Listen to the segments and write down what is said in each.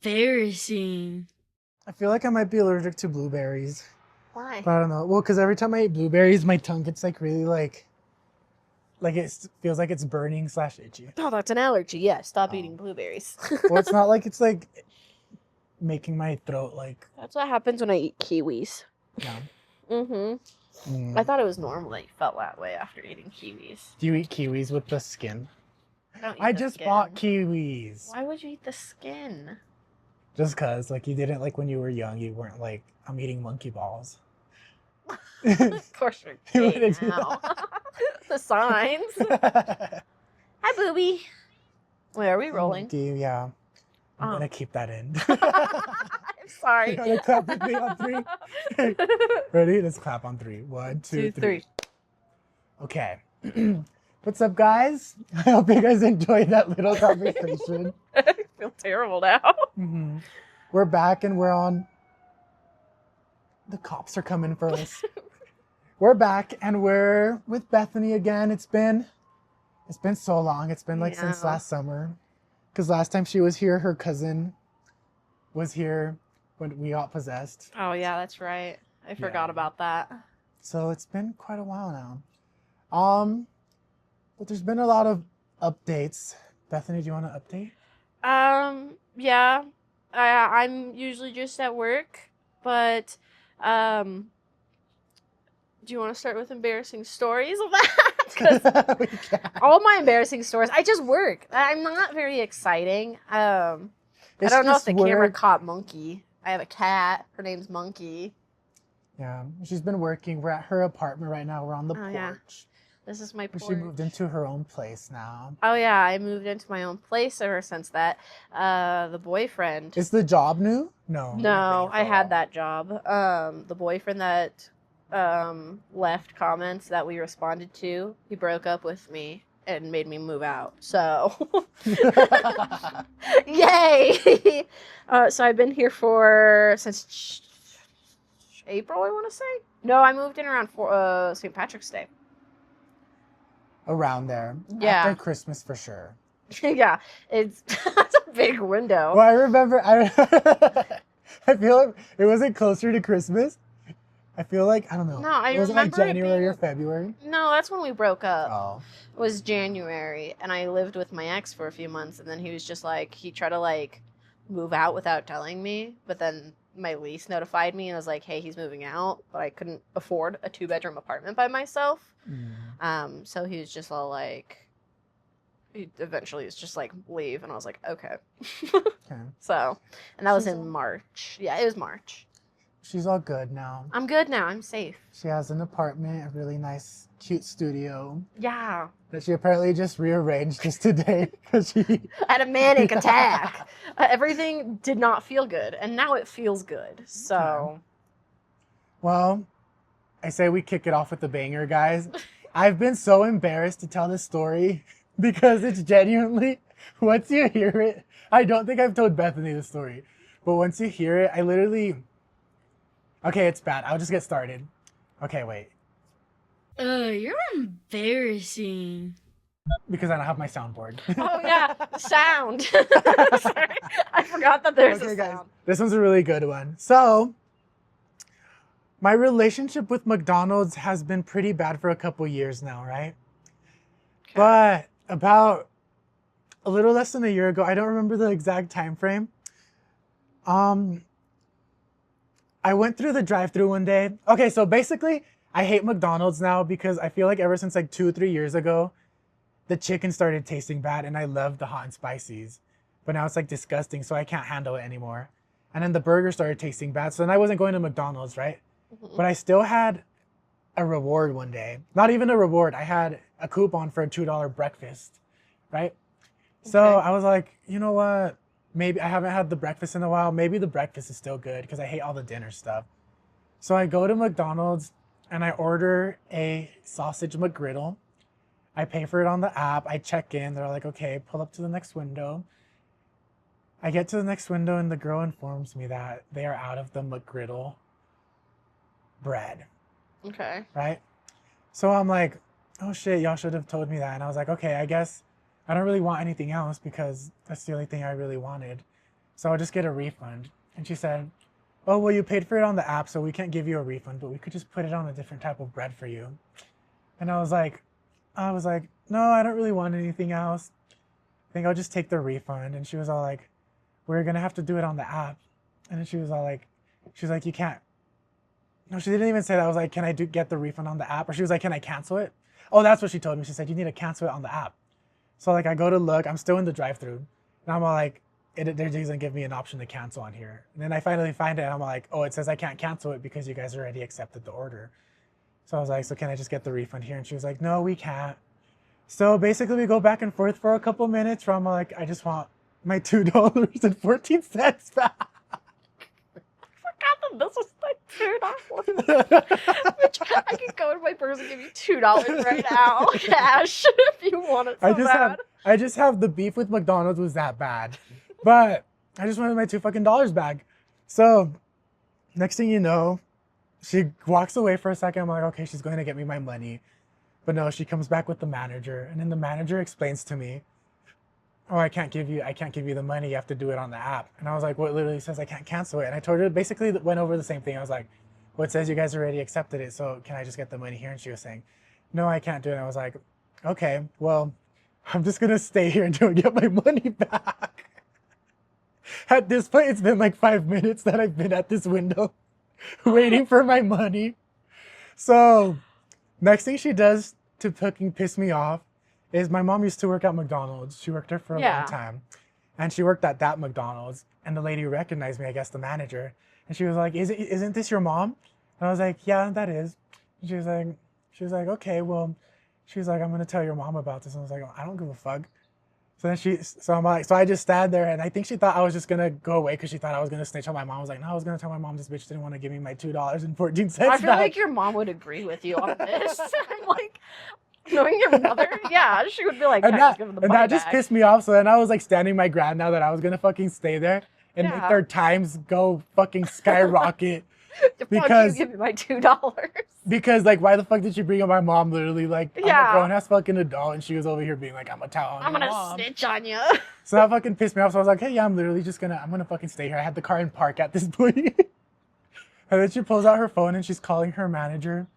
embarrassing. I feel like I might be allergic to blueberries. Why? But I don't know. Well, because every time I eat blueberries, my tongue gets like really like it feels like it's burning / itchy. Oh, that's an allergy. Yeah, stop eating blueberries. Well, it's not like it's like making my throat like. That's what happens when I eat kiwis. Yeah. I thought it was normal that you felt that way after eating kiwis. Do you eat kiwis with the skin? I just bought kiwis. Why would you eat the skin? Just cause, like, you didn't like when you were young. You weren't like, I'm eating monkey balls. Of course you're You gay wouldn't do now. The signs. Hi, booby. Wait, are we rolling? Yeah. I'm gonna keep that in. I'm sorry. You wanna clap with me on 3? Ready? Let's clap on 3. 1, 2, 3. Okay. What's up, guys? I hope you guys enjoyed that little conversation. I feel terrible now. We're back and we're on. The cops are coming for us. We're back and we're with Bethany again. It's been so long. It's been like since last summer. Because last time she was here, her cousin was here when we got possessed. Oh yeah, that's right. I forgot about that. So it's been quite a while now. But there's been a lot of updates. Bethany, do you want to update? Yeah. I'm usually just at work, but do you want to start with embarrassing stories of that? Because all my embarrassing stories, I just work. I'm not very exciting. I don't know if the camera caught Monkey. I have a cat. Her name's Monkey. Yeah, she's been working. We're at her apartment right now. We're on the porch. Yeah. This is my porch. She moved into her own place now. Oh yeah, I moved into my own place ever since that. The boyfriend. Is the job new? No. No, I had that job. The boyfriend that left comments that we responded to, he broke up with me and made me move out. So, yay! So I've been here since April, I want to say. No, I moved in around St. Patrick's Day. Around there. Yeah. After Christmas for sure. Yeah, that's a big window. Well, I remember, I feel like it wasn't closer to Christmas. I feel like, I don't know. No, I was remember it like January or February? No, that's when we broke up. Oh. It was January, and I lived with my ex for a few months, and then he was just like, he tried to like move out without telling me, but then my lease notified me and was like, hey, he's moving out, but I couldn't afford a 2-bedroom apartment by myself. So he was just all like, he eventually was just like, leave, and I was like, okay. So, and that was in March. Yeah, it was March. She's all good now. I'm good now. I'm safe. She has an apartment, a really nice, cute studio. Yeah. That she apparently just rearranged just today because she had a manic attack. Everything did not feel good, and now it feels good. So, well, I say we kick it off with the banger, guys. I've been so embarrassed to tell this story because it's genuinely, once you hear it, I don't think I've told Bethany the story, but once you hear it, I literally, okay, it's bad. I'll just get started. Okay, wait. You're embarrassing. Because I don't have my soundboard. Oh yeah, sound. Sorry, I forgot that there's a sound. Guys, this one's a really good one. So, my relationship with McDonald's has been pretty bad for a couple years now, right? Okay. But about a little less than a year ago, I don't remember the exact time frame. I went through the drive-thru one day. Okay, so basically, I hate McDonald's now because I feel like ever since like 2 or 3 years ago, the chicken started tasting bad and I love the hot and spices. But now it's like disgusting, so I can't handle it anymore. And then the burger started tasting bad, so then I wasn't going to McDonald's, right? But I still had a reward one day. Not even a reward, I had a coupon for a $2 breakfast, right? Okay. So I was like, you know what? Maybe I haven't had the breakfast in a while. Maybe the breakfast is still good because I hate all the dinner stuff. So I go to McDonald's and I order a sausage McGriddle. I pay for it on the app. I check in. They're like, okay, pull up to the next window. I get to the next window and the girl informs me that they are out of the McGriddle bread. Okay. Right? So I'm like, oh shit, y'all should have told me that. And I was like, okay, I guess I don't really want anything else because that's the only thing I really wanted. so I'll just get a refund. And she said, oh, well, you paid for it on the app, so we can't give you a refund, but we could just put it on a different type of bread for you. And I was like, no, I don't really want anything else. I think I'll just take the refund. And she was all like, we're going to have to do it on the app. And then she was like, you can't. No, she didn't even say that. I was like, can I get the refund on the app? Or she was like, can I cancel it? Oh, that's what she told me. She said, you need to cancel it on the app. So like I go to look, I'm still in the drive-thru. And I'm all like, it doesn't give me an option to cancel on here. And then I finally find it and I'm like, oh, it says I can't cancel it because you guys already accepted the order. So I was like, so can I just get the refund here? And she was like, no, we can't. So basically we go back and forth for a couple minutes where I'm like, I just want my $2.14 back. This was like $2. Which I could go in my purse and give you $2 right now, cash, if you want it so bad. I just have the beef with McDonald's was that bad, but I just wanted my $2 back. So next thing you know, she walks away for a second. I'm like, okay, she's going to get me my money, but no, she comes back with the manager, and then the manager explains to me, oh, I can't give you the money. You have to do it on the app. And I was like, well, it literally says I can't cancel it. And I told her, basically went over the same thing. I was like, well, it says you guys already accepted it. So can I just get the money here? And she was saying, no, I can't do it. And I was like, okay, well, I'm just going to stay here until I get my money back. At this point, it's been like 5 minutes that I've been at this window waiting for my money. So next thing she does to fucking piss me off is my mom used to work at McDonald's. She worked there for a long time. And she worked at that McDonald's. And the lady recognized me, I guess the manager. And she was like, isn't this your mom? And I was like, yeah, that is. And she was like, okay, well, she was like, I'm going to tell your mom about this. And I was like, oh, I don't give a fuck. So then so I just sat there, and I think she thought I was just going to go away because she thought I was going to snitch on my mom. I was like, no, I was going to tell my mom this bitch didn't want to give me my $2.14 I feel back. like your mom would agree with you on this. I'm like, knowing your mother, yeah, she would be like, and that just back. pissed me off. So then I was like standing my ground now that I was gonna fucking stay there and make their times go fucking skyrocket. Because you give me my $2. Because like, why the fuck did you bring up my mom? Literally, like, I'm a grown ass fucking adult, and she was over here being like, I'm gonna snitch on you. So that fucking pissed me off. So I was like, hey, yeah, I'm gonna fucking stay here. I had the car in park at this point. And then she pulls out her phone and she's calling her manager.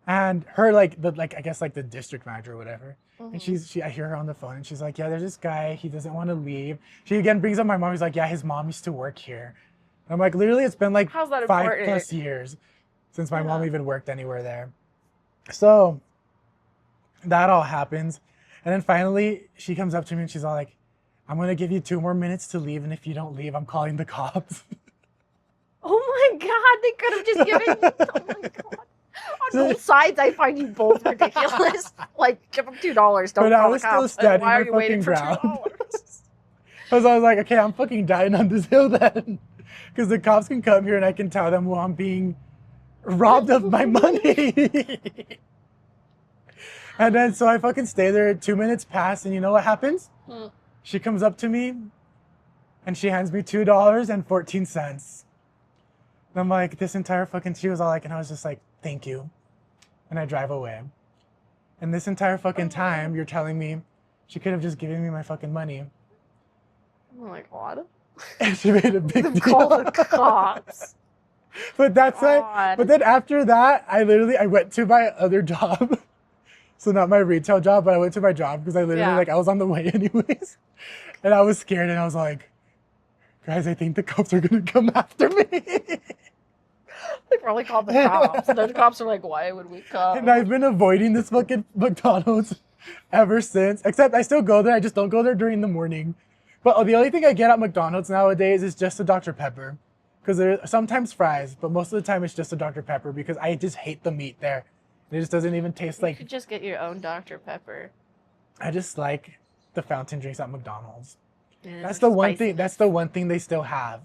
And her I guess like the district manager or whatever. Mm-hmm. And I hear her on the phone and she's like, yeah, there's this guy, he doesn't want to leave. She again brings up my mom. He's like, yeah, his mom used to work here. And I'm like, literally, it's been like 5+ years since my mom even worked anywhere there. So that all happens. And then finally she comes up to me and she's all like, I'm going to give you 2 more minutes to leave. And if you don't leave, I'm calling the cops. Oh my God, they could have just given you, oh my God. On both sides, I find you both ridiculous. Like, give them $2. Don't call the cops. And why are you waiting for $2? Because I was like, okay, I'm fucking dying on this hill then. Because the cops can come here and I can tell them, well, I'm being robbed of my money. And then so I fucking stay there. 2 minutes pass, and you know what happens? She comes up to me and she hands me $2.14. And I'm like, this entire fucking, she was all like, and I was just like, thank you. And I drive away. And this entire fucking time, you're telling me she could have just given me my fucking money. Oh my God. And she made a big deal. Call the cops. But that's like, but then after that, I went to my other job. So not my retail job, but I went to my job because I literally I was on the way anyways. And I was scared and I was like, guys, I think the cops are going to come after me. They probably called the cops. And the cops are like, why would we come? And I've been avoiding this fucking McDonald's ever since. Except I still go there. I just don't go there during the morning. But the only thing I get at McDonald's nowadays is just a Dr. Pepper. Because there's sometimes fries, but most of the time it's just a Dr. Pepper because I just hate the meat there. It just doesn't even taste like... You could just get your own Dr. Pepper. I just like the fountain drinks at McDonald's. Yeah, that's the one thing. That's the one thing they still have.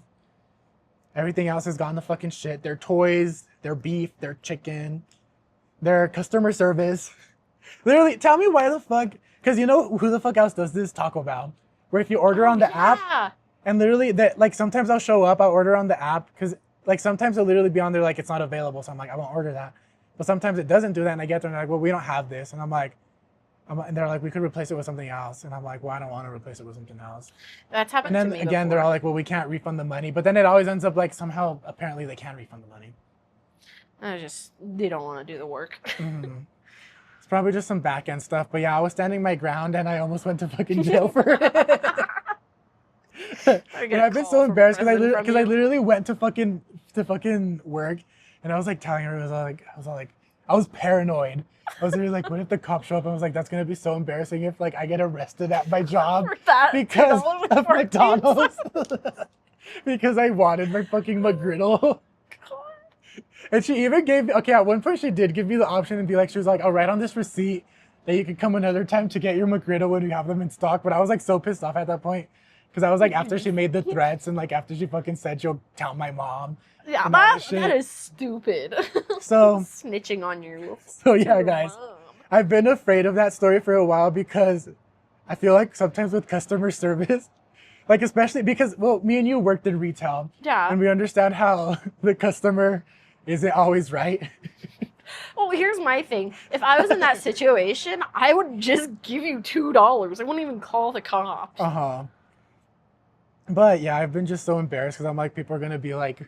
Everything else has gone to fucking shit. Their toys, their beef, their chicken, their customer service. Literally, tell me why the fuck? Because you know who the fuck else does this? Taco Bell. Where if you order on the app, and literally that like sometimes I'll show up, I'll order on the app because like sometimes it'll literally be on there like it's not available. So I'm like, I won't order that. But sometimes it doesn't do that, and I get there and they're like, well, we don't have this, and I'm like, And they're like, we could replace it with something else. And I'm like, well, I don't want to replace it with something else. That's happened And to then me again, before. they're all like, well, we can't refund the money. But then it always ends up like somehow, apparently, they can refund the money. They don't want to do the work. Mm-hmm. It's probably just some back end stuff. But yeah, I was standing my ground and I almost went to fucking jail for it. And I've been so embarrassed because I literally went to fucking work, and I was like telling her, I was paranoid. I was really like, what if the cops show up? And I was like, that's gonna be so embarrassing if like I get arrested at my job because of McDonald's. Because I wanted my fucking McGriddle. And she even gave at one point she did give me the option and be like, she was like, I'll write on this receipt that you could come another time to get your McGriddle when you have them in stock. But I was like so pissed off at that point. Because I was like, after she made the threats and like after she fucking said she'll tell my mom. Yeah, that is stupid. So snitching on you. So yeah, guys, I've been afraid of that story for a while because I feel like sometimes with customer service, like especially because, well, me and you worked in retail. Yeah. And we understand how the customer isn't always right. Well, here's my thing. If I was in that situation, I would just give you $2. I wouldn't even call the cops. Uh-huh. But yeah, I've been just so embarrassed because I'm like, people are gonna be like,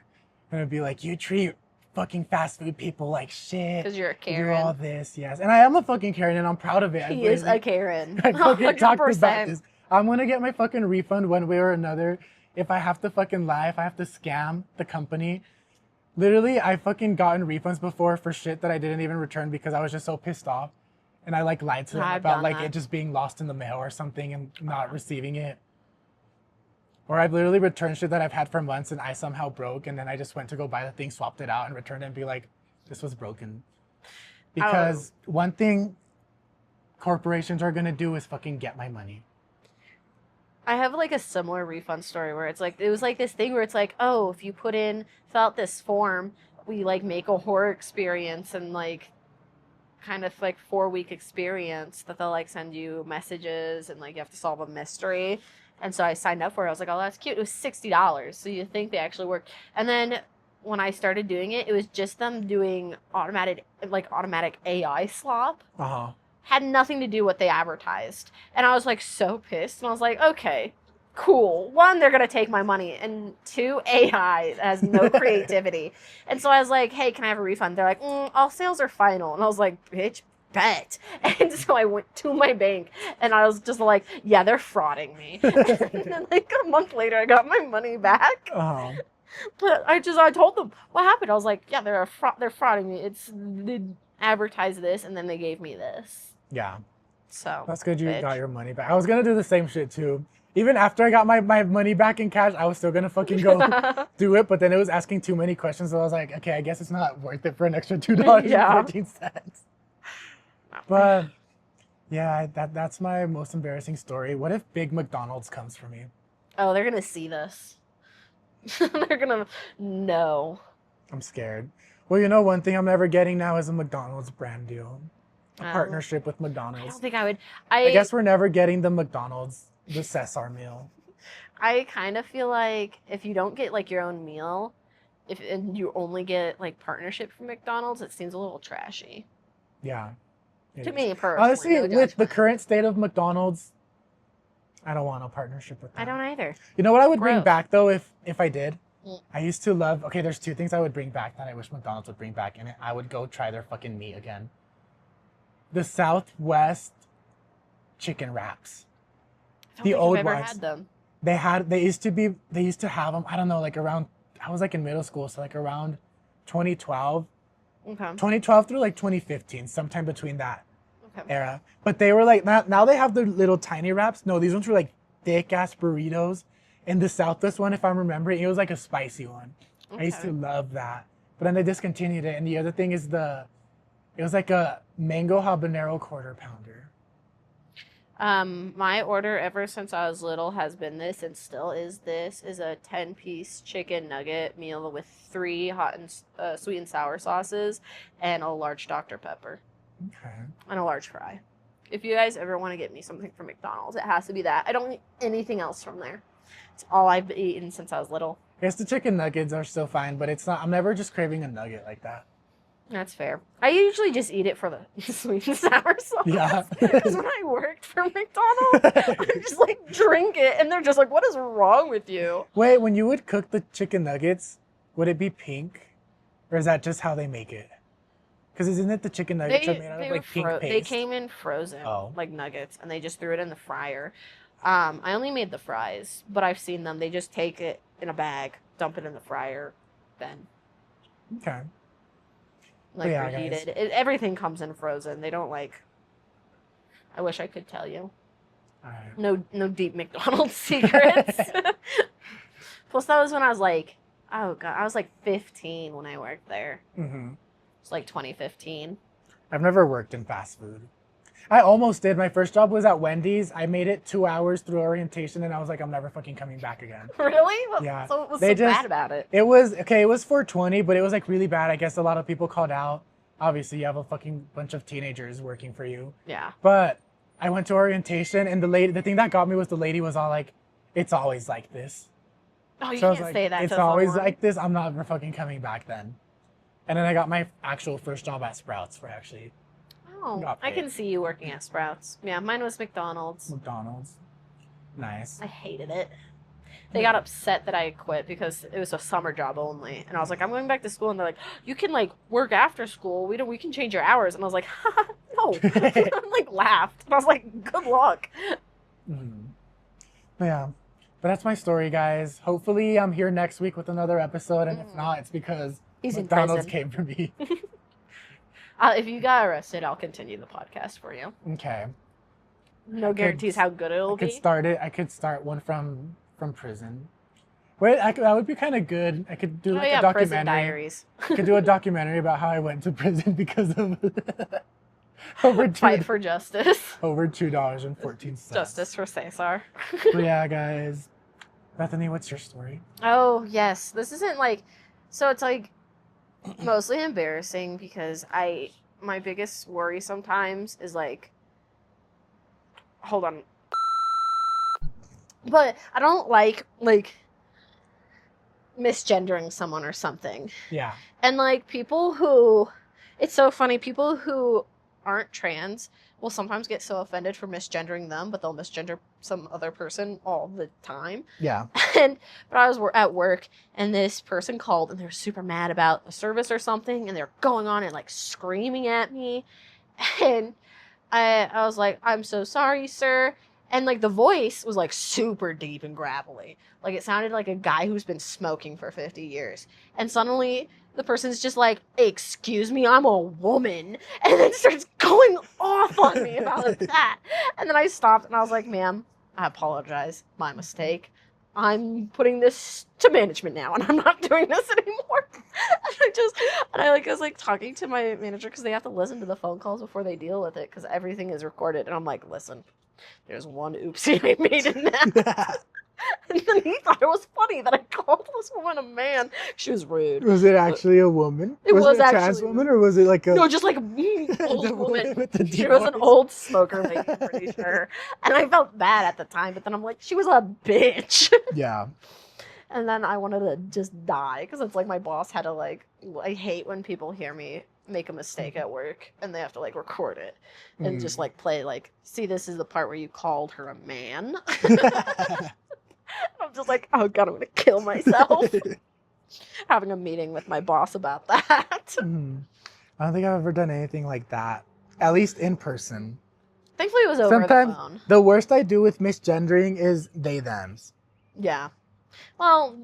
you treat fucking fast food people like shit. Because you're a Karen. You do all this, yes. And I am a fucking Karen and I'm proud of it. He is a Karen. I fucking 100%. talked about this. I'm gonna get my fucking refund one way or another. If I have to fucking lie, if I have to scam the company. Literally, I fucking gotten refunds before for shit that I didn't even return because I was just so pissed off. And I like lied to them about like it just being lost in the mail or something and not receiving it. Or I've literally returned shit that I've had for months and I somehow broke and then I just went to go buy the thing, swapped it out and returned it and be like, this was broken. Because one thing corporations are gonna do is fucking get my money. I have like a similar refund story where it's like, it was like this thing where it's like, oh, if you fill out this form, we like make a horror experience and like kind of like 4-week experience that they'll like send you messages and like you have to solve a mystery. And so I signed up for it. I was like, oh, that's cute. It was $60. So you think they actually work. And then when I started doing it, it was just them doing automatic AI slop. Uh-huh. Had nothing to do with what they advertised. And I was like so pissed. And I was like, okay, cool. 1, they're going to take my money. And 2, AI has no creativity. And so I was like, hey, can I have a refund? They're like, all sales are final. And I was like, bitch, bet. And so I went to my bank and I was just like, yeah, they're frauding me. And then like a month later, I got my money back. Uh-huh. But I told them what happened. I was like, yeah, they're frauding me. They advertised this and then they gave me this. Yeah. So that's good you got your money back. I was gonna do the same shit too. Even after I got my money back in cash, I was still gonna fucking go do it. But then it was asking too many questions. So I was like, okay, I guess it's not worth it for an extra $2.14. But yeah, that's my most embarrassing story. What if Big McDonald's comes for me? Oh, they're gonna see this. They're gonna know. I'm scared. Well, you know, one thing I'm never getting now is a McDonald's brand deal. A partnership with McDonald's. I don't think I would. I guess we're never getting the McDonald's, the Cesar meal. I kind of feel like if you don't get like your own meal, and you only get like partnership from McDonald's, it seems a little trashy. Yeah. To me personally. Honestly, with the current state of McDonald's, I don't want a partnership with them. I don't either. You know what I would bring back though if I did? I used to love, there's 2 things I would bring back that I wish McDonald's would bring back, and I would go try their fucking meat again. The Southwest chicken wraps. The old ones. I've ever had them. They used to have them, I don't know, like around, I was like in middle school, so like around 2012. Okay. 2012 through like 2015, sometime between that era. But they were like, now they have the little tiny wraps. No, these ones were like thick ass burritos. And the Southwest one, if I'm remembering, it was like a spicy one. Okay. I used to love that. But then they discontinued it. And the other thing is it was like a mango habanero quarter pounder. My order ever since I was little has been this and still is this, is a 10-piece chicken nugget meal with 3 hot and sweet and sour sauces and a large Dr. Pepper. Okay. And a large fry. If you guys ever want to get me something from McDonald's, it has to be that. I don't eat anything else from there. It's all I've eaten since I was little. I guess the chicken nuggets are still fine, but it's not, I'm never just craving a nugget like that. That's fair. I usually just eat it for the sweet and sour sauce. Yeah. Because when I worked for McDonald's, I just like drink it, and they're just like, "What is wrong with you?" Wait, when you would cook the chicken nuggets, would it be pink, or is that just how they make it? Because isn't it the chicken nuggets are made out of like pink paste? They came in frozen, like nuggets, and they just threw it in the fryer. I only made the fries, but I've seen them. They just take it in a bag, dump it in the fryer, then Okay. like Yeah, reheat guys. it. Everything comes in frozen. They don't like. I wish I could tell you. All right. No deep McDonald's secrets. Plus, that was when I was like, oh god, I was like 15 when I worked there. Mm-hmm. It's like 2015. I've never worked in fast food. I almost did. My first job was at Wendy's. I made it 2 hours through orientation, and I was like, I'm never fucking coming back again. Really? Yeah. So it was They so just- bad about it. It was okay. It was 420, but it was like really bad. I guess a lot of people called out. Obviously, you have a fucking bunch of teenagers working for you. Yeah. But I went to orientation, and the thing that got me was the lady was all like, "It's always like this." Oh, you So I was can't like, say that. "It's to always someone. like this." I'm not ever fucking coming back then. And then I got my actual first job at Sprouts for actually Oh, got I paid. can see you working at Sprouts. Yeah, mine was McDonald's. McDonald's. Nice. I hated it. They got upset that I quit because it was a summer job only, and I was like, I'm going back to school, and they're like, you can like work after school. We can change your hours, and I was like, no. I'm like laughed, and I was like, good luck. Mhm. Yeah. But that's my story, guys. Hopefully, I'm here next week with another episode, and if not, it's because He's in McDonald's prison. came for me. If you got arrested, I'll continue the podcast for you. Okay. No guarantees how good it'll I could be. start it. I could start one from prison. Wait, that would be kind of good. I could do Oh like yeah, a Prison documentary. Diaries. I could do a documentary about how I went to prison because of over Fight two for justice. over $2.14. Justice for Cesar. But yeah, guys. Bethany, what's your story? Oh, yes. This isn't like, so it's like mostly embarrassing because my biggest worry sometimes is like, hold on. But I don't like misgendering someone or something. Yeah. And like people who, it's so funny, people who aren't trans will sometimes get so offended for misgendering them, but they'll misgender some other person all the time. Yeah. But I was at work, and this person called, and they were super mad about a service or something, and they're going on and like screaming at me, and I was like, I'm so sorry, sir. And like the voice was like super deep and gravelly, like it sounded like a guy who's been smoking for 50 years, and suddenly the person's just like, excuse me, I'm a woman, and then starts going off on me about that. And then I stopped, and I was like, ma'am, I apologize, my mistake. I'm putting this to management now, and I'm not doing this anymore. And I was like talking to my manager because they have to listen to the phone calls before they deal with it because everything is recorded. And I'm like, listen, there's one oopsie I made in that. And then he thought it was funny that I called this woman a man. She was rude. Was it actually a woman? It was it a trans actually- woman, or was it like a No, just like old the woman. with the She deep was an voice? old smoker lady, I'm pretty sure. And I felt bad at the time, but then I'm like, she was a bitch. Yeah. And then I wanted to just die because it's like my boss had to like, I hate when people hear me make a mistake at work and they have to like record it and just like play like, see, this is the part where you called her a man. I'm just like, oh god, I'm gonna kill myself. Having a meeting with my boss about that. Mhm. I don't think I've ever done anything like that. At least in person. Thankfully it was over Sometimes the phone. the worst I do with misgendering is they thems. Yeah. Well,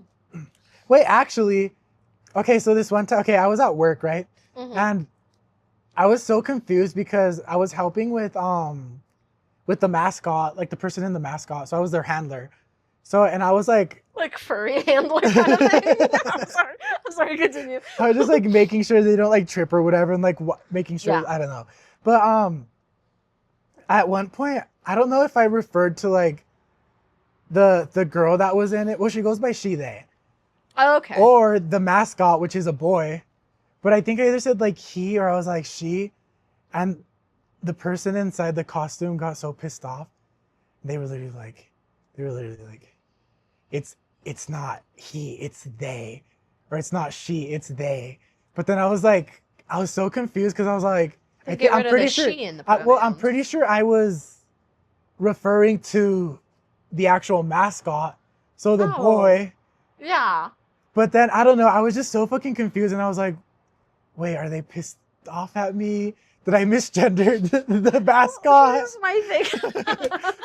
Wait, actually, okay, so this one time, okay, I was at work, right? mhm. And I was so confused because I was helping with the mascot, like the person in the mascot. So I was their handler. So, and I was like, Like furry handler kind of thing. I'm sorry, continue. I was just like making sure they don't like trip or whatever, and like making sure, Yeah. I don't know. But at one point, I don't know if I referred to like the girl that was in it. Well, she goes by she, they. Oh, okay. Or the mascot, which is a boy. But I think I either said like he or I was like she. And the person inside the costume got so pissed off. They were literally like, it's not he, it's they. Or it's not she, it's they. But then I was like, I was so confused because I was like, They get rid of the she in the pronouns. well, I'm pretty sure I was referring to the actual mascot, so the boy. Yeah. But then I don't know. I was just so fucking confused, and I was like, wait, are they pissed off at me? Did I misgender the mascot? Here's my thing.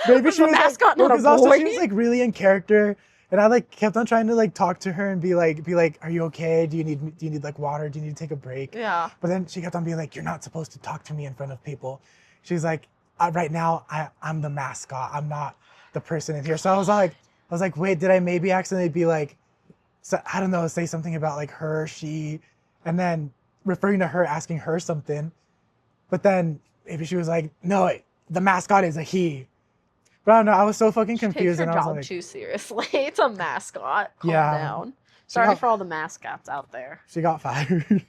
Maybe she was mascot, like, not a because also boy. she was like really in character, and I like kept on trying to like talk to her and be like, are you okay? Do you need like water? Do you need to take a break? Yeah. But then she kept on being like, you're not supposed to talk to me in front of people. She's like, right now I'm the mascot. I'm not the person in here. So I was like, wait, did I maybe accidentally be like, so, I don't know, say something about like her, she, and then referring to her, asking her something. But then maybe she was like, no, the mascot is a he. But I don't know. I was so fucking confused. Take her And I was job like, too seriously. It's a mascot. Calm Yeah. down. Sorry for all the mascots out there. she got fired.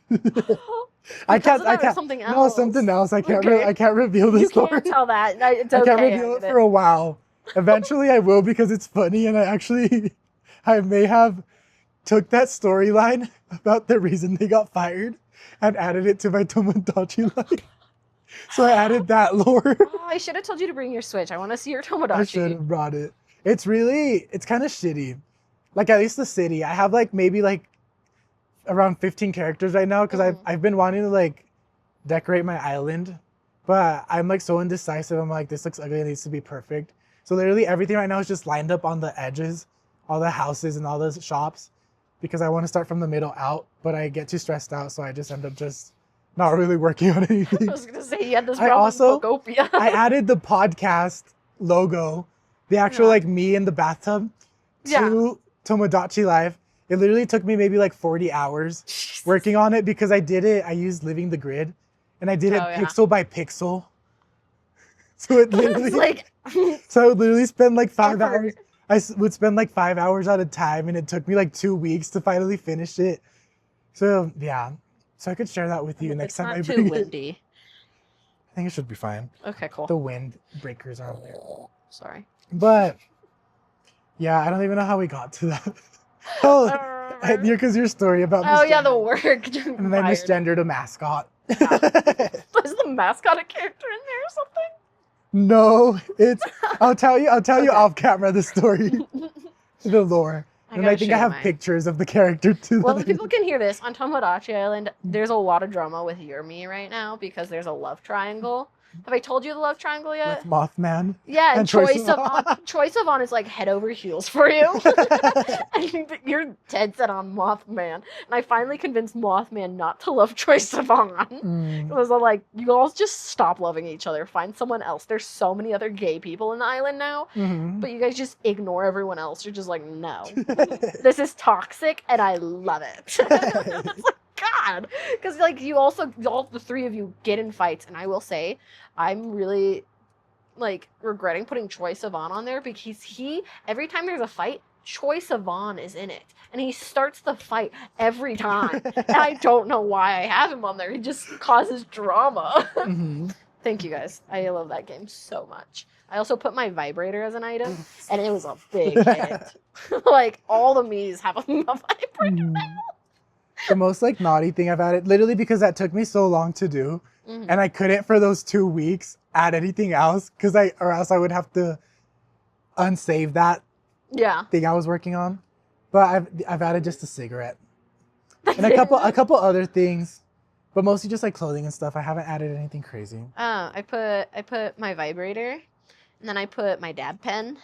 I can't. Something else. No, something else. I can't. Okay. I can't reveal the You story. can't tell that. No, it's I okay. can't reveal it get for a while. Eventually, I will because it's funny, and I may have took that storyline about the reason they got fired and added it to my Tomadachi Life. So I added that lore. Oh, I should have told you to bring your Switch. I want to see your Tomodachi. I should have brought it. It's kind of shitty. Like, at least the city. I have like maybe like around 15 characters right now because I've been wanting to like decorate my island, but I'm like so indecisive. I'm like, this looks ugly. It needs to be perfect. So literally everything right now is just lined up on the edges, all the houses and all the shops, because I want to start from the middle out, but I get too stressed out, so I just end up just not really working on anything. I was gonna say you had this I problem also- with Bokopia. I added the podcast logo, the actual like me in the bathtub, to Tomadachi Life. It literally took me maybe like 40 hours working on it because I used Living the Grid, and I did it pixel by pixel. So it literally, It's like so I would literally spend like 5 effort. hours. Would spend like 5 hours at a time, and it took me like 2 weeks to finally finish it. So yeah, so I could share that with you next it's time not I too bring it. windy. I think it should be fine. Okay, cool. The wind breakers are there. Sorry. But yeah, I don't even know how we got to that. Oh, because your story about Oh yeah, the misgendering. work. And then I misgendered a mascot. Is the mascot a character in there or something? No, I'll tell you off camera the story, the lore. And I think I have pictures of the character too. Well, if people can hear this, on Tomodachi Island, there's a lot of drama with Yurmi right now because there's a love triangle. Have I told you the love triangle yet? With Mothman. Yeah, and Troye Troye Sivan is like head over heels for you. And you're dead set on Mothman. And I finally convinced Mothman not to love Troye Sivan. It was like, you all just stop loving each other. Find someone else. There's so many other gay people in the island now. Mhm. But you guys just ignore everyone else. You're just like, no. This is toxic and I love it. It's like, God. Because like all the three of you get in fights. And I will say, I'm really like regretting putting Troye Sivan on there because every time there's a fight, Troye Sivan is in it. And he starts the fight every time. And I don't know why I have him on there. He just causes drama. Mhm. Thank you guys. I love that game so much. I also put my vibrator as an item, and it was a big hit. Like, all the me's have a vibrator now. The most like naughty thing I've added, literally because that took me so long to do, and I couldn't for those 2 weeks add anything else or else I would have to unsave that thing I was working on. But I've added just a cigarette and a couple other things, but mostly just like clothing and stuff. I haven't added anything crazy. I put my vibrator, and then I put my dab pen.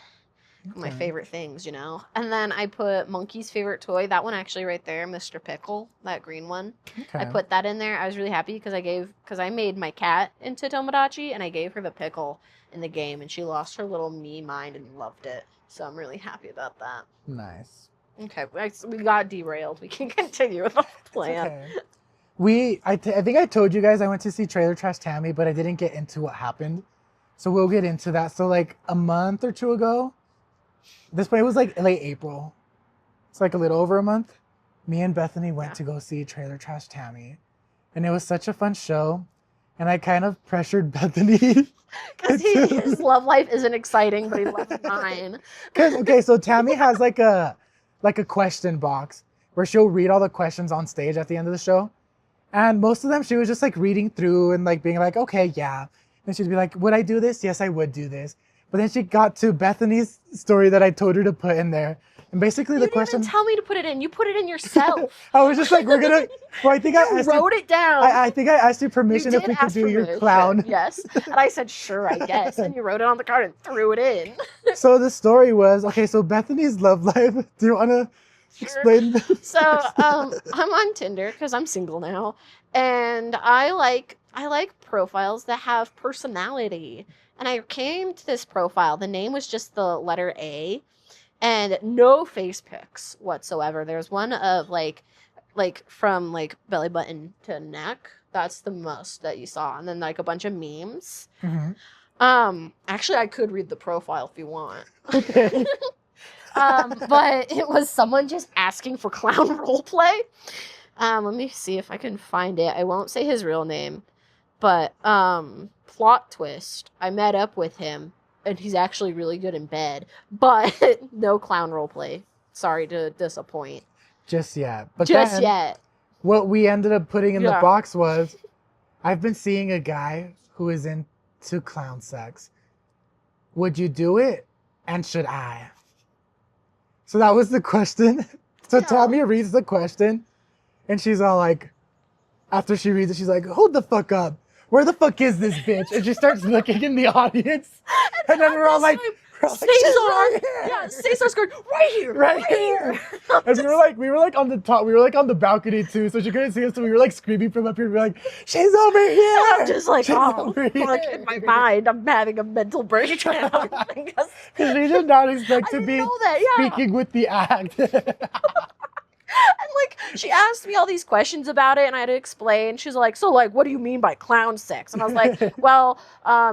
My favorite things, you know. And then I put Monkey's favorite toy. That one actually right there, Mr. Pickle, that green one. Okay. I put that in there. I was really happy because I made my cat into Tomodachi, and I gave her the pickle in the game, and she lost her little me mind and loved it. So I'm really happy about that. Nice. Okay, we got derailed. We can continue with the plan. Okay. I think I told you guys I went to see Trailer Trash Tammy, but I didn't get into what happened. So we'll get into that. So like a month or two ago, this point was like late April. It's like a little over a month. Me and Bethany went to go see Trailer Trash Tammy. And it was such a fun show. And I kind of pressured Bethany. Because his love life isn't exciting, but he loves mine. Okay, so Tammy has like a question box where she'll read all the questions on stage at the end of the show. And most of them, she was just like reading through and like being like, okay, yeah. And she'd be like, would I do this? Yes, I would do this. But then she got to Bethany's story that I told her to put in there. And basically the You question... didn't even tell me to put it in. You put it in yourself. I was just like, we're going to... Well, I think I asked wrote it down. I think I asked you permission You if did we could ask do your permission, clown. Yes. And I said, sure, I guess. And you wrote it on the card and threw it in. So the story was, okay, so Bethany's love life. Do you want to explain this? So I'm on Tinder because I'm single now. And I like profiles that have personality. And I came to this profile. The name was just the letter A. And no face pics whatsoever. There's one of like from like belly button to neck. That's the most that you saw. And then like a bunch of memes. Mm-hmm. Actually I could read the profile if you want. Okay. But it was someone just asking for clown roleplay. Let me see if I can find it. I won't say his real name. But plot twist. I met up with him. And he's actually really good in bed. But no clown roleplay. Sorry to disappoint. Just yet. But Just then, yet. what we ended up putting in the Yeah. box was, I've been seeing a guy who is into clown sex. Would you do it? And should I? So that was the question. So Yeah. Tammy reads the question. And she's all like, after she reads it, she's like, hold the fuck up. Where the fuck is this bitch? And she starts looking in the audience. And then we're all like, "She's right here." Yeah, Cesar's going, right here. Right here. And we were like on the top, we were like on the balcony too, so she couldn't see us, so we were like screaming from up here. We were like, she's over here. I'm just like, She's oh, over here. like in my mind, I'm having a mental breakdown. Because Because she did not expect I to didn't be know that, yeah. speaking with the act. And like she asked me all these questions about it and I had to explain. She's like, so like what do you mean by clown sex? And I was like, well,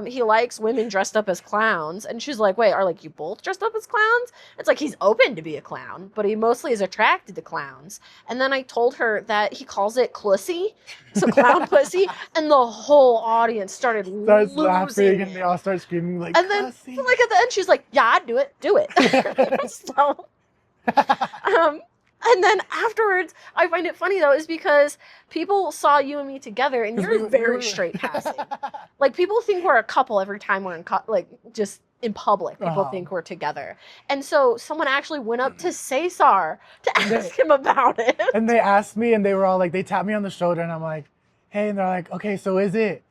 he likes women dressed up as clowns. And she's like, wait, are like you both dressed up as clowns? It's like he's open to be a clown, but he mostly is attracted to clowns. And then I told her that he calls it clussy, so clown pussy, and the whole audience started Starts losing laughing it. and they all start screaming like, And then "Pussy." like at the end she's like, yeah, I'd do it. So and then afterwards, I find it funny though, is because people saw you and me together, and you're very straight passing. Like people think we're a couple every time we're in like just in public. People think we're together, and so someone actually went up to Cesar to ask him about it. And they asked me, and they were all like, they tapped me on the shoulder, and I'm like, hey, and they're like, okay, so is it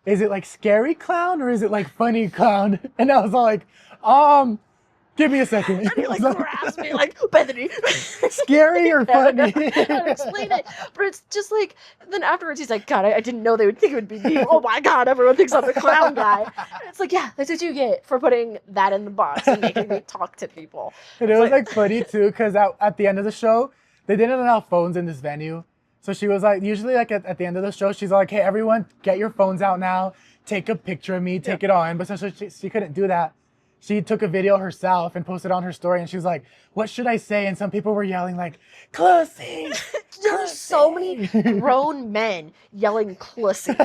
like scary clown or is it like funny clown? And I was all like, give me a second. And he like grabs me like, Bethany. Scary or funny? I can't explain it. But it's just like, then afterwards he's like, God, I didn't know they would think it would be me. Oh my God, everyone thinks I'm the clown guy. And it's like, yeah, that's what you get for putting that in the box and making me talk to people. And it was like funny too, because at the end of the show, they didn't allow phones in this venue. So she was like, usually like at the end of the show, she's like, hey, everyone, get your phones out now. Take a picture of me, take it all in. But since she couldn't do that, she took a video herself and posted on her story, and she was like, what should I say? And some people were yelling like, Clussy! There's so many grown men yelling Clussy.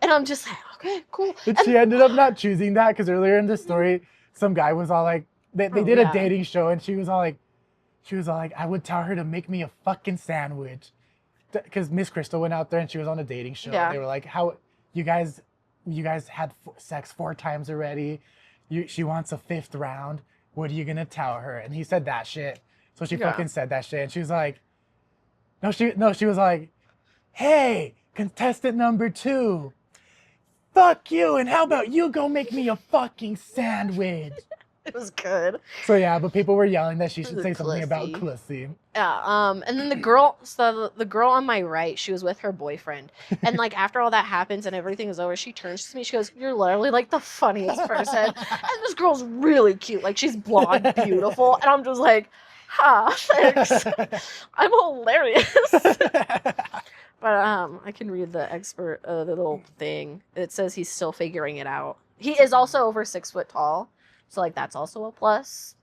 And I'm just like, okay, cool. But she ended up not choosing that because earlier in the story, some guy was all like, they did a dating show, and she was all like, I would tell her to make me a fucking sandwich. Because Miss Crystal went out there and she was on a dating show. Yeah. They were like, how you guys had sex 4 times already. She wants a 5th round. What are you gonna tell her? And he said that shit. So she fucking said that shit. And she was like, she was like, hey, contestant number 2, fuck you. And how about you go make me a fucking sandwich? It was good. So yeah, but people were yelling that she should say something about Clussy. Clussy. Yeah, and then the girl on my right, she was with her boyfriend. And like after all that happens and everything is over, she turns to me, she goes, you're literally like the funniest person. And this girl's really cute. Like she's blonde, beautiful. And I'm just like, thanks. I'm hilarious. But I can read the the little thing. It says he's still figuring it out. He is also over 6 foot tall. So like that's also a plus.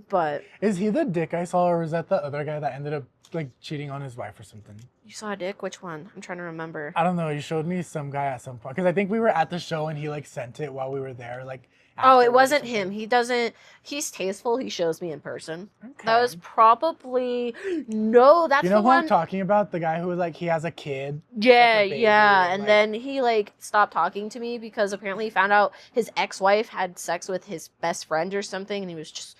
But Is he the dick I saw, or was that the other guy that ended up like cheating on his wife or something? you saw a dick? Which one? I'm trying to remember. I don't know. You showed me some guy at some point because I think we were at the show and he like sent it while we were there. Like, Oh, it afterwards or wasn't something. him. He doesn't. He's tasteful. He shows me in person. Okay. That was probably no. That's You know the who one. I'm talking about? The guy who was like he has a kid. Yeah, like a baby, yeah. and, And like- then he like stopped talking to me because apparently he found out his ex-wife had sex with his best friend or something, and he was just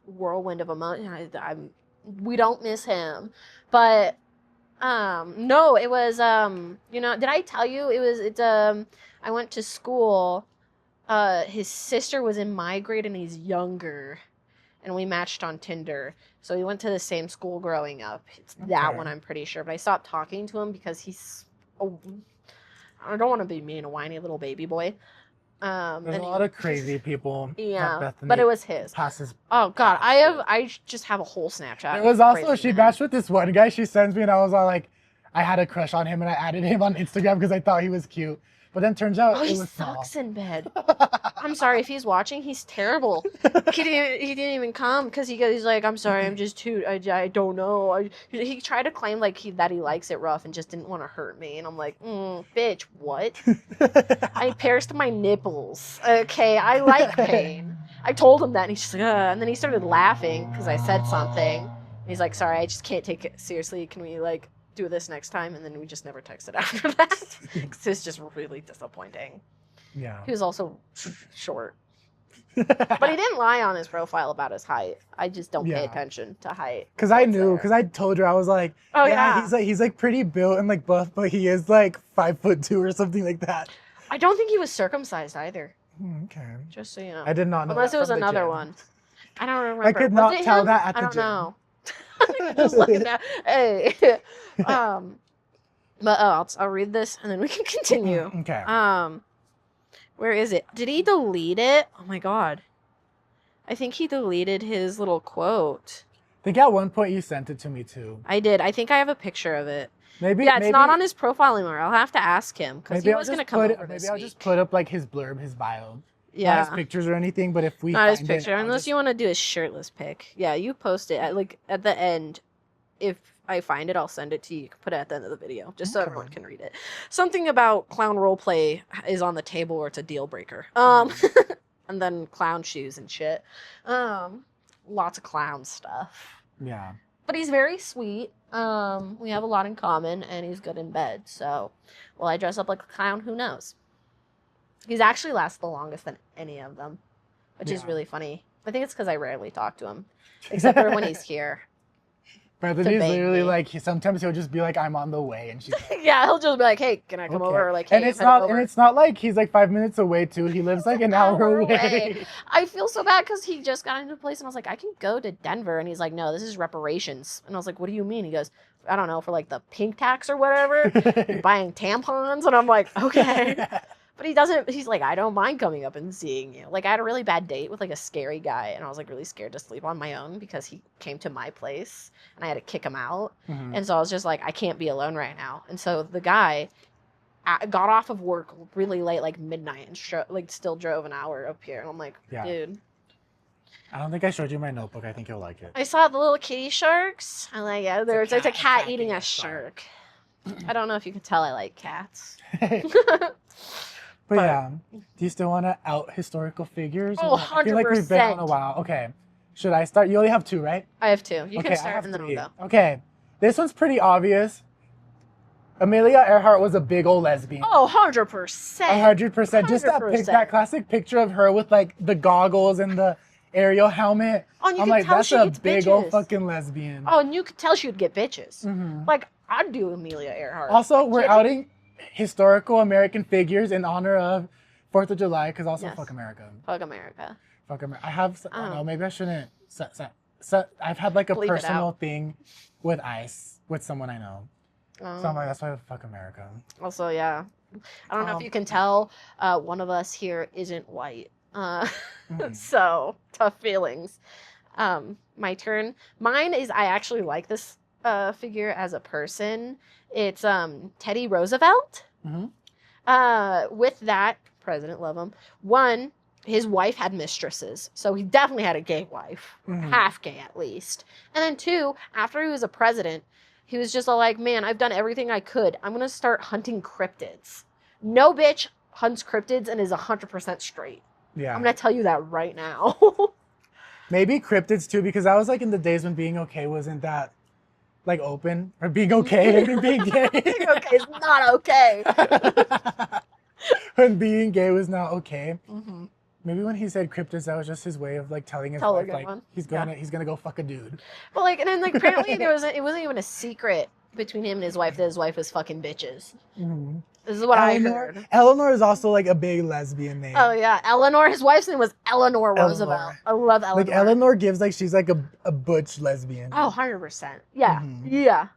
whirlwind of emotion. We don't miss him, but no, it was you know, did I tell you I went to school. His sister was in my grade and he's younger, and we matched on Tinder. So we went to the same school growing up. It's that Okay. one, I'm pretty sure. But I stopped talking to him because he's. Oh, I don't want to be mean, a whiny little baby boy. There's a and lot of crazy people. that Yeah, Bethany but it was his. passes. Oh God, I just have a whole Snapchat. There was also Crazy she man. matched with this one guy. She sends me and I was all like, I had a crush on him and I added him on Instagram because I thought he was cute. But then turns out Oh, it he was sucks in bed. I'm sorry if he's watching. He's terrible. He didn't even come because he's like, I'm sorry, I'm just too. I don't know. He tried to claim like that he likes it rough and just didn't want to hurt me. And I'm like, bitch, what? I pierced my nipples. Okay, I like pain. I told him that, and he's just like, and then he started laughing because I said something. And he's like, sorry, I just can't take it seriously. Can we like do this next time? And then we just never texted after that. It's just really disappointing. Yeah. He was also short. But he didn't lie on his profile about his height. I just don't pay Yeah. attention to height. Because I What's knew, there. because I told her, I was like, Oh, yeah. he's like pretty built and like buff, but he is like 5'2" or something like that. I don't think he was circumcised either. Okay. Just so you know. I did not know. Unless that it was from the another gym. one. I don't remember. I could Was not it tell him? that at the I don't gym. know. Just looking at. Hey. But I'll read this and then we can continue. Okay. Where is it? Did he delete it? Oh my God. I think he deleted his little quote. I think at one point you sent it to me too. I did. I think I have a picture of it. Maybe. Yeah, it's maybe, not on his profile anymore. I'll have to ask him because he maybe I'll was going to just come put over it. this Maybe I'll week. just put up like his blurb, his bio. Not Yeah, his pictures or anything, but if we not his find picture. it, I'll Unless just- you want to do his shirtless pic. Yeah, you post it at the end. If I find it, I'll send it to you. You can put it at the end of the video, just so Okay. everyone can read it. Something about clown roleplay is on the table, or it's a deal breaker. And then clown shoes and shit. Lots of clown stuff. Yeah. But he's very sweet. We have a lot in common, and he's good in bed. So, will I dress up like a clown? Who knows? He's actually lasted the longest than any of them, which is Yeah. really funny. I think it's because I rarely talk to him, except for when he's here. Bethany's bang literally me. like sometimes he'll just be like, I'm on the way, and she's Yeah, he'll just be like, "Hey, can I come okay. over?" Or like, "Hey, and it's I'm heading not over." and it's not like he's like 5 minutes away too. He lives like an hour away. I feel so bad because he just got into a place, and I was like, "I can go to Denver," and he's like, "No, this is reparations." And I was like, "What do you mean?" He goes, "I don't know, for like the pink tax or whatever." Buying tampons, and I'm like, okay. But he doesn't. He's like, I don't mind coming up and seeing you. Like, I had a really bad date with like a scary guy, and I was like really scared to sleep on my own because he came to my place, and I had to kick him out. Mhm. And so I was just like, I can't be alone right now. And so the guy got off of work really late, like midnight, and like still drove an hour up here. And I'm like, Yeah. dude, I don't think I showed you my notebook. I think you'll like it. I saw the little kitty sharks. I like it. It's a cat cat eating a shark. I don't know if you can tell I like cats. But But- yeah, do you still want to out historical figures? Oh, I feel like we've been on a 100%. while. Okay. Should I start? You only have two, right? I have two. You okay, can I start have and then I'll three. go. Okay. This one's pretty obvious. Amelia Earhart was a big old lesbian. Oh, 100%. 100%. Just that 100%. that classic picture of her with like the goggles and the aerial helmet. Oh, and you I'm can like, tell that's she a gets big old bitches. fucking lesbian. Oh, and you could tell she would get bitches. Mhm. Like, I'd do Amelia Earhart. Also, we're kidding? outing historical American figures in honor of 4th of July, because also Yes. fuck America. Fuck America. Fuck America. I have, I don't Oh. know, maybe I shouldn't. I've had like a Bleep it personal out. thing with ICE, with someone I know. So I'm like, that's why fuck America. Also, yeah. I don't know if Um, you can tell, one of us here isn't white. Mhm. So, tough feelings. My turn. Mine is, I actually like this figure as a person. It's Teddy Roosevelt. Mhm. With that, President, love him. One, his wife had mistresses, so he definitely had a gay wife, half gay at least. And then 2, after he was a president, he was just all like, man, I've done everything I could. I'm going to start hunting cryptids. No bitch hunts cryptids and is 100% straight. Yeah. I'm going to tell you that right now. Maybe cryptids too, because I was like in the days when being okay wasn't that like open, or being okay. I mean, being gay. Being okay is not okay. When being gay was not okay. Mm-hmm. Maybe when he said cryptids, that was just his way of like telling his Tell a wife good like one. he's gonna go fuck a dude. But like, and then like apparently it wasn't even a secret between him and his wife that his wife was fucking bitches. Mm-hmm. This is what I heard. Eleanor is also like a big lesbian name. Oh yeah, Eleanor. His wife's name was Eleanor Roosevelt. I love Eleanor. Like Eleanor gives like she's like a butch lesbian. Oh, 100%. Yeah, Mm-hmm. yeah.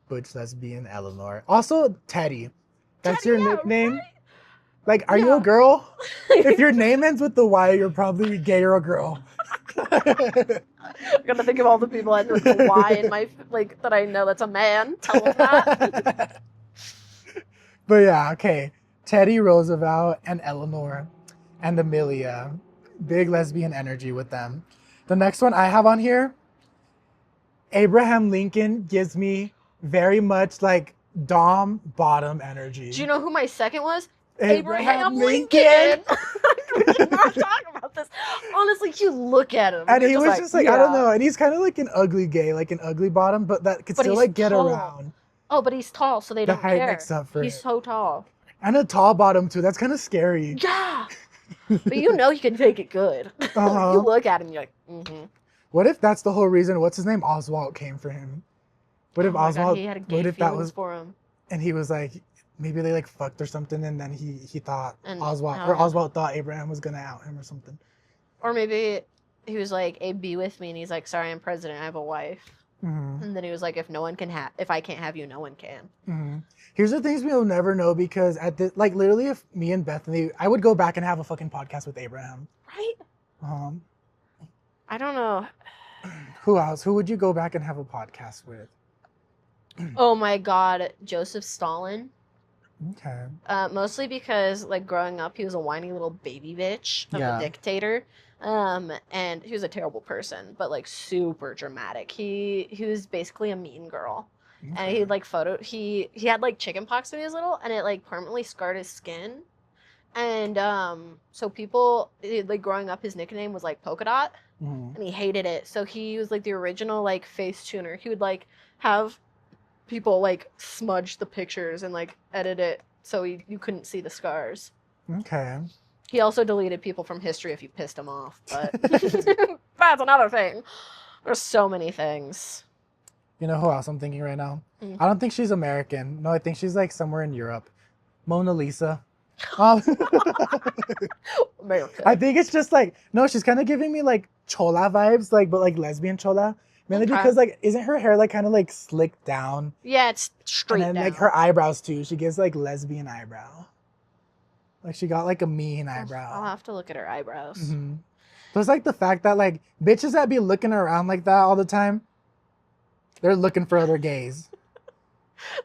Butch lesbian Eleanor. Also Teddy. That's Teddy, your yeah, nickname. right? Like, are you a girl? If your name ends with the Y, you're probably gay or a girl. I'm gonna think of all the people that with the Y in my like that I know that's a man. Tell them that. But yeah, okay. Teddy Roosevelt and Eleanor and Amelia. Big lesbian energy with them. The next one I have on here, Abraham Lincoln gives me very much like Dom bottom energy. Do you know who my second was? Abraham Lincoln. We did not talk about this. Honestly, you look at him. And you're he was just like, yeah. I don't know. And he's kind of like an ugly gay, like an ugly bottom, but that could But still he's like get tall. around. Oh, but he's tall, so they The don't height care. makes up for He's it. so tall. And a tall bottom too. That's kind of scary. Yeah. But you know he can take it good. Uh-huh. You look at him, you're like, mm-hmm. What if that's the whole reason? What's his name? Oswald came for him. What if Oh my Oswald? God, he had a gay what if that feelings was? for him? And he was like, maybe they like fucked or something, and then he thought And- Oswald oh. or Oswald thought Abraham was gonna out him or something. Or maybe he was like, "Hey, be with me," and he's like, "Sorry, I'm president. I have a wife." Mm-hmm. And then he was like, if I can't have you, no one can." Mm-hmm. Here's the things we'll never know, because at the like literally, if me and Bethany, I would go back and have a fucking podcast with Abraham. Right? I don't know. Who else? Who would you go back and have a podcast with? Oh my God, Joseph Stalin. Okay. Mostly because, like, growing up, he was a whiny little baby bitch of Yeah. a dictator. And he was a terrible person, but, like, super dramatic. He was basically a mean girl. And he, like, he had, like, chicken pox when he was little, and it, like, permanently scarred his skin. And, so people, like, growing up, his nickname was, like, Polka Dot, Mhm. and he hated it. So he was, like, the original, like, face tuner. He would, like, have people, like, smudge the pictures and, like, edit it so you couldn't see the scars. Okay. He also deleted people from history if you pissed him off, but that's another thing. There's so many things. You know who else I'm thinking right now? Mm. I don't think she's American. No, I think she's like somewhere in Europe. Mona Lisa. America. I think it's just like, no, she's kind of giving me like chola vibes, like, but like lesbian chola. Mainly Okay. because like, isn't her hair like kind of like slicked down? Yeah, it's straight And then down. like her eyebrows too. She gives like lesbian eyebrow. Like she got like a mean eyebrow. I'll have to look at her eyebrows. Mm-hmm. So it's like the fact that like bitches that be looking around like that all the time, they're looking for other gays.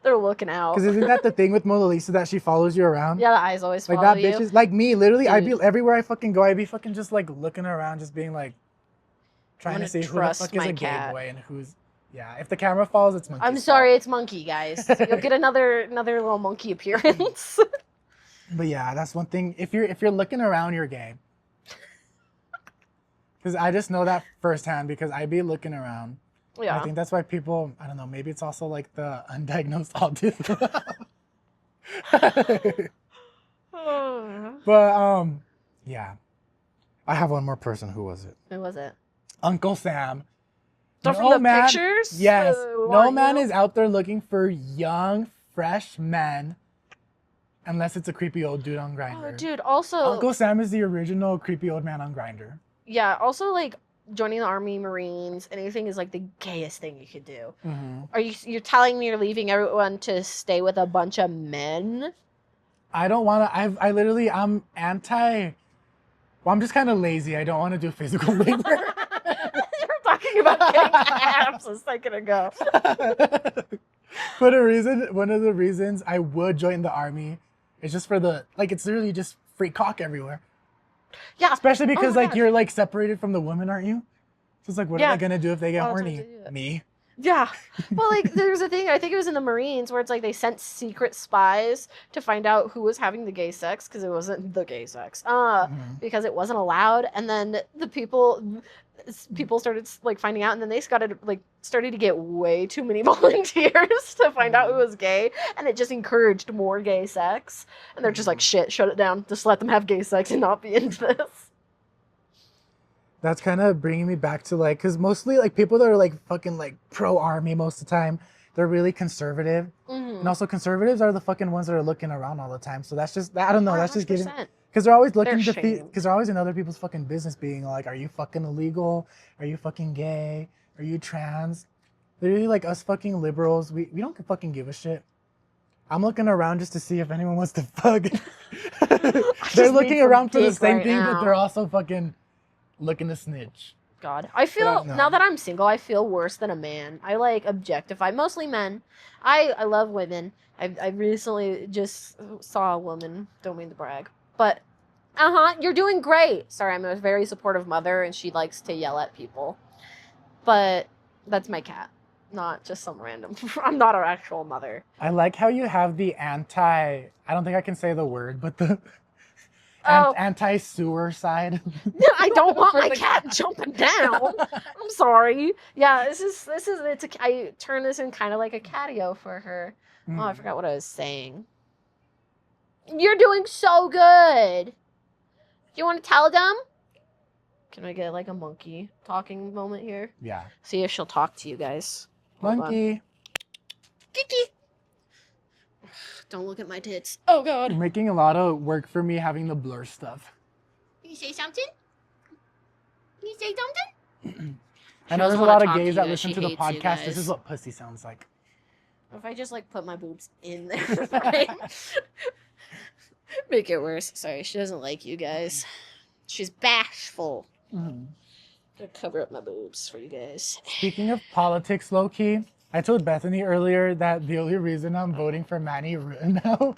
They're looking out. Because isn't that the thing with Mona Lisa, that she follows you around? Yeah, the eyes always Like follow that you. bitches, like me, literally, I'd be Dude. everywhere I fucking go, I'd be fucking just like looking around, just being like, trying I'm to see gonna who the trust fuck is my a gay cat. boy and who's, yeah. If the camera falls, it's monkey. I'm sorry, it's monkey, guys. You'll get another little monkey appearance. But yeah, that's one thing. If you're looking around, you're gay. Because I just know that firsthand, because I be looking around. Yeah. I think that's why people, I don't know, maybe it's also like the undiagnosed autism. But yeah. I have one more person. Who was it? Who was it? Uncle Sam. So from the pictures? Yes. Who No want man you? is out there looking for young, fresh men, unless it's a creepy old dude on Grindr. Oh, dude, also... Uncle Sam is the original creepy old man on Grindr. Yeah, also, like, joining the Army, Marines, anything is, like, the gayest thing you could do. Mm-hmm. You're telling me you're leaving everyone to stay with a bunch of men? I don't want to. I'm anti. Well, I'm just kind of lazy. I don't want to do physical labor. You're talking about getting abs a second ago. But one of the reasons I would join the army is just for the, like, it's literally just free cock everywhere. Yeah. Especially because my like God. you're like separated from the woman, aren't you? So it's like, what Yeah. are they gonna do if they get Oh, it's horny? hard to do that. Me. Yeah. Well, like, there's a thing, I think it was in the Marines, where it's like they sent secret spies to find out who was having the gay sex, because it wasn't the gay sex. Mhm. Because it wasn't allowed. And then the people started like finding out, and then they started to get way too many volunteers to find out who was gay, and it just encouraged more gay sex. And they're just like, shit, shut it down. Just let them have gay sex and not be into this. That's kind of bringing me back to like, because mostly like people that are like fucking like pro army most of the time, they're really conservative. And also conservatives are the fucking ones that are looking around all the time. So that's just, I don't know, that's just getting, 100%. because they're always looking They're to shamed. because they're always in other people's fucking business being like, are you fucking illegal? Are you fucking gay? Are you trans? They're really like us fucking liberals. We don't fucking give a shit. I'm looking around just to see if anyone wants to fuck. They're just looking need some around for the dick same right thing, but now. they're also fucking looking to snitch. God, I feel no. now that I'm single, I feel worse than a man. I like objectify mostly men. I love women. I recently just saw a woman. Don't mean to brag, but you're doing great. Sorry, I'm a very supportive mother, and she likes to yell at people. But that's my cat, not just some random. I'm not her actual mother. I like how you have the I don't think I can say the word, but the Oh. anti-sewer side. I don't want For my the cat jumping down. I'm sorry. Yeah, I turn this in kind of like a catio for her. Oh, I forgot what I was saying. You're doing so good. Do you want to tell them? Can I get like a monkey talking moment here? Yeah. See if she'll talk to you guys. Hold on. Monkey. Kiki. Don't look at my tits. Oh God. You're making a lot of work for me having the blur stuff. Can you say something? Can you say something? I know there's a lot of gays that listen to the podcast. This is what pussy sounds like. If I just like put my boobs in there, right? Make it worse. Sorry, she doesn't like you guys. She's bashful. Mm-hmm. Gonna cover up my boobs for you guys. Speaking of politics, low key, I told Bethany earlier that the only reason I'm voting for Manny Rutinel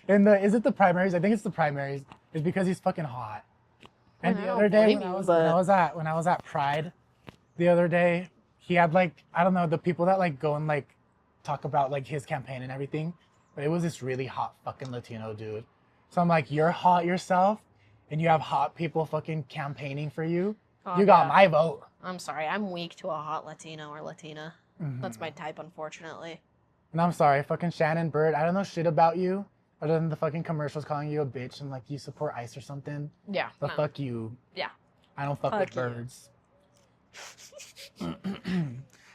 is it the primaries? I think it's the primaries. Is because he's fucking hot. And the other day when I was at Pride, the other day he had like, I don't know, the people that like go and like talk about like his campaign and everything, but it was this really hot fucking Latino dude. So I'm like, you're hot yourself, and you have hot people fucking campaigning for you. Oh, You got my vote. I'm sorry, I'm weak to a hot Latino or Latina. Mhm. That's my type, unfortunately. And I'm sorry, fucking Shannon Bird. I don't know shit about you other than the fucking commercials calling you a bitch and like you support ICE or something. Yeah. But no. fuck you. Yeah. I don't fuck Fuck with you. birds.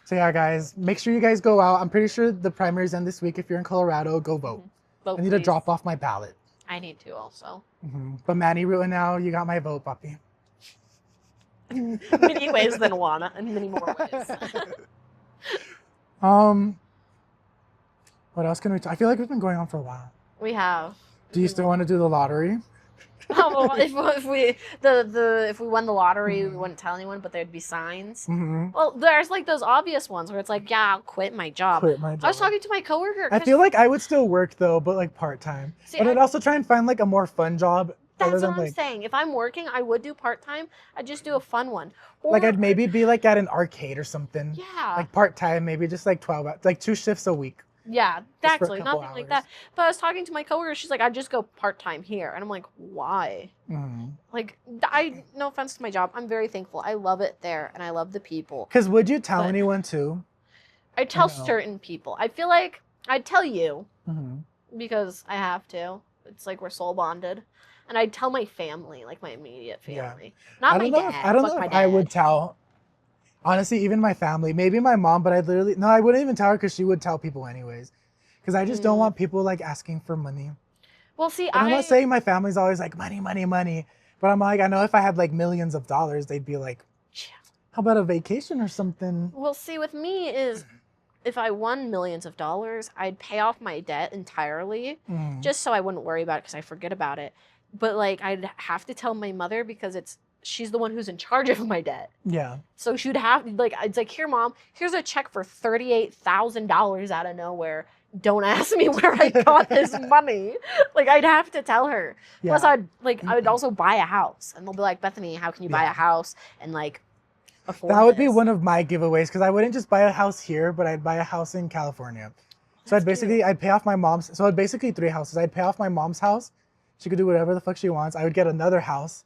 So yeah, guys, make sure you guys go out. I'm pretty sure the primaries end this week. If you're in Colorado, go vote. Vote, I need to please. drop off my ballot. I need to also. But Manny Rutinel, you got my vote, puppy. Many ways than one, and many more ways. What else can we talk? I feel like we've been going on for a while. We have. Do you still want to do the lottery? Oh, well, if we won the lottery, we wouldn't tell anyone, but there'd be signs. Mm-hmm. Well, there's like those obvious ones where it's like, yeah, I'll quit my job. Quit my job. I was talking to my coworker. I 'cause- feel like I would still work though, but like part-time. See, But I'd also try and find like a more fun job. that's other what than I'm like, saying. If I'm working, I would do part time. I'd just do a fun one. Or, like I'd maybe be like at an arcade or something. yeah, Like part-time, maybe just like 12 hours, like 2 shifts a week. yeah, just for a actually, couple nothing like hours. that. But I was talking to my coworker. She's like, I'd just go part time here, and I'm like, why? Mm. Like, no offense to my job, I'm very thankful. I love it there, and I love the people. Because would you tell But- anyone too? I tell know. certain people. I feel like I'd tell you Mm-hmm. because I have to. It's like we're soul bonded. And I'd tell my family, like my immediate Yeah. family. Not my dad. I don't fuck know my if I would dad. tell. Honestly, even my family, maybe my mom, but I wouldn't even tell her because she would tell people anyways. Because I just don't want people like asking for money. Well, see, And I'm not saying my family's always like money, money, money. But I'm like, I know if I had like millions of dollars, they'd be like, how about a vacation or something? Well, see, with me is if I won millions of dollars, I'd pay off my debt entirely Mm. just so I wouldn't worry about it because I forget about it. But like, I'd have to tell my mother because she's the one who's in charge of my debt. Yeah. So she'd have like, it's like, here, mom, here's a check for $38,000 out of nowhere. don't ask me where I got this money. Like, I'd have to tell her. Yeah. Plus, I would also buy a house. And they'll be like, Bethany, how can you buy a house and, like, afford That would be this? one of my giveaways, because I wouldn't just buy a house here, but I'd buy a house in California. So I'd pay off my mom's, so I'd basically 3 houses. I'd pay off my mom's house. She could do whatever the fuck she wants. I would get another house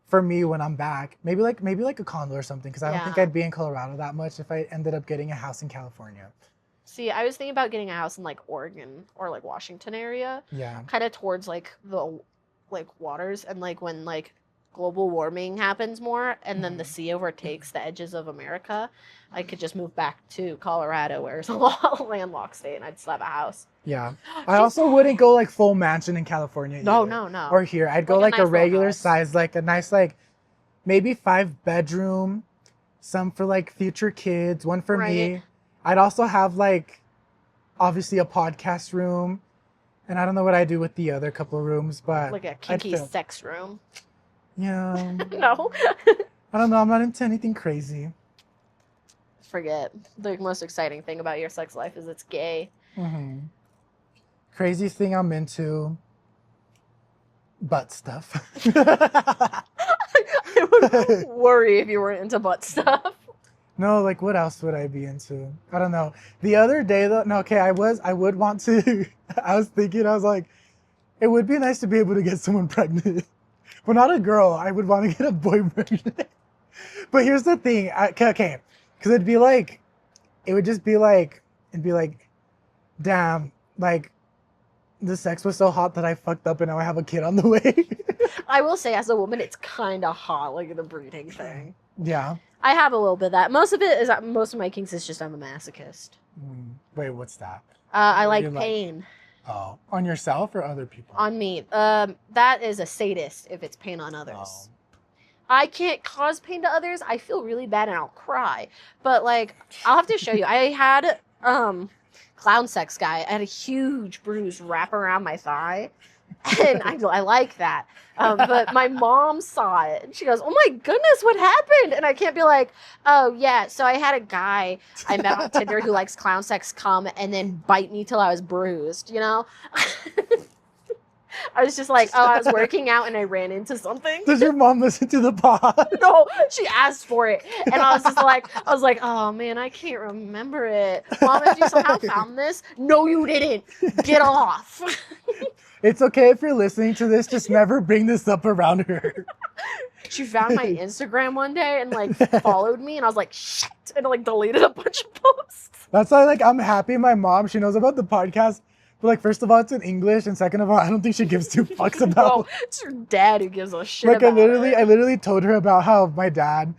for me when I'm back. Maybe like a condo or something, because I don't think I'd be in Colorado that much if I ended up getting a house in California. See, I was thinking about getting a house in, like, Oregon or, like, Washington area. Yeah. Kind of towards, like, the, like, waters. And, like, when, like, global warming happens more and then the sea overtakes the edges of America, I could just move back to Colorado, where it's a landlocked state, and I'd still have a house. Yeah. I also wouldn't go, like, full mansion in California No, either. no. Or here. I'd go, Like like, a a nice regular little house. size, like, a nice, like, maybe 5-bedroom, some for, like, future kids, one for me. Right. I'd also have, like, obviously a podcast room. And I don't know what I do with the other couple rooms, but Like a I'd kinky film. sex room. Yeah. No. I don't know. I'm not into anything crazy. Forget. The most exciting thing about your sex life is it's gay. Crazy thing I'm into. Butt stuff. I would worry if you were into butt stuff. No, like, what else would I be into? I don't know. The other day, though, no, okay, I would want to, I was thinking, I was like, it would be nice to be able to get someone pregnant. But not a girl. I would want to get a boy pregnant. But here's the thing. Okay, because it'd just be like, damn, like, the sex was so hot that I fucked up and now I have a kid on the way. I will say, as a woman, it's kind of hot, like the breeding thing. Yeah. I have a little bit of that. Most of my kinks is just I'm a masochist. Wait, what's that? I like You like- pain Oh, on yourself or other people? on me. That is a sadist if it's pain on others. Oh. I can't cause pain to others. I feel really bad and I'll cry. But, like, I'll have to show you. I had clown sex guy. I had a huge bruise wrap around my thigh. And I like that. But my mom saw it and she goes, "Oh my goodness, what happened?" And I can't be like, "Oh yeah, so I had a guy I met on Tinder who likes clown sex come and then bite me till I was bruised, you know?" I was just like, "Oh, I was working out and I ran into something." Does your mom listen to the pod? No, she asked for it. And I was just like, "Oh man, I can't remember it. Mom, if you somehow found this, no, you didn't. Get off." It's okay if you're listening to this, just never bring this up around her. She found my Instagram one day and, like, followed me, and I was like, "Shit," and, like, deleted a bunch of posts. That's why, like, I'm happy my mom, she knows about the podcast, but, like, first of all, it's in English, and second of all, I don't think she gives 2 fucks No, about it's your dad who gives a shit Like, I about it. literally told her about how my dad,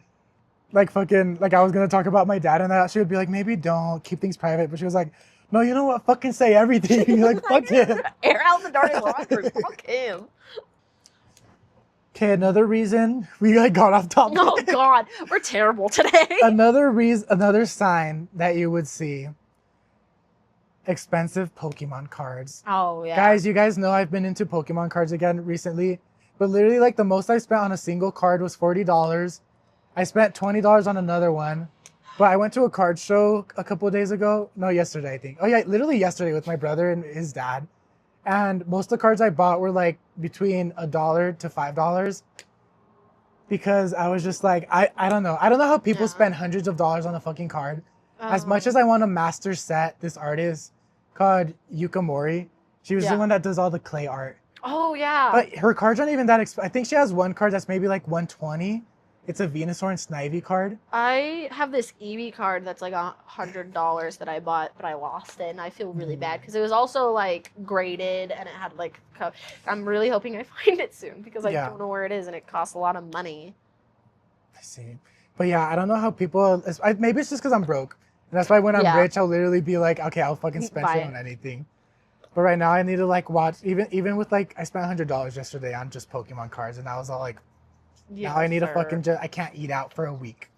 like, fucking, like, I was gonna talk about my dad, and that she would be like, maybe don't, keep things private, but she was like, no, you know what, fucking say everything. Like, fuck it. Air out the dirty laundry. Fuck him. Okay, another reason we, like, got off topic. Oh God, we're terrible today. Another sign that you would see. Expensive Pokemon cards. Oh yeah. Guys, you guys know I've been into Pokemon cards again recently, but literally, like, the most I spent on a single card was $40. I spent $20 on another one, but I went to a card show a couple of days ago. No, yesterday, I think. Oh yeah, literally yesterday with my brother and his dad. And most of the cards I bought were, like, between $1 to $5 because I was just like, I don't know. I don't know how people Yeah. spend hundreds of dollars on a fucking card. As much as I want a master set, this artist called Yukamori, she was Yeah. the one that does all the clay art. Oh yeah. But her cards aren't even that expensive. I think she has one card that's maybe like $120. It's a Venusaur and Snivy card. I have this Eevee card that's like $100 that I bought, but I lost it, and I feel really bad because it was also like graded and it had like. I'm really hoping I find it soon because I Yeah. don't know where it is and it costs a lot of money. I see. But yeah, I don't know how people. Maybe it's just because I'm broke. And that's why when I'm Yeah. rich, I'll literally be like, okay, I'll fucking spend Buy it it. on anything. But right now, I need to like watch. Even with like, I spent $100 yesterday on just Pokemon cards, and I was all like, Yeah, now I need to sir. fucking. I can't eat out for a week,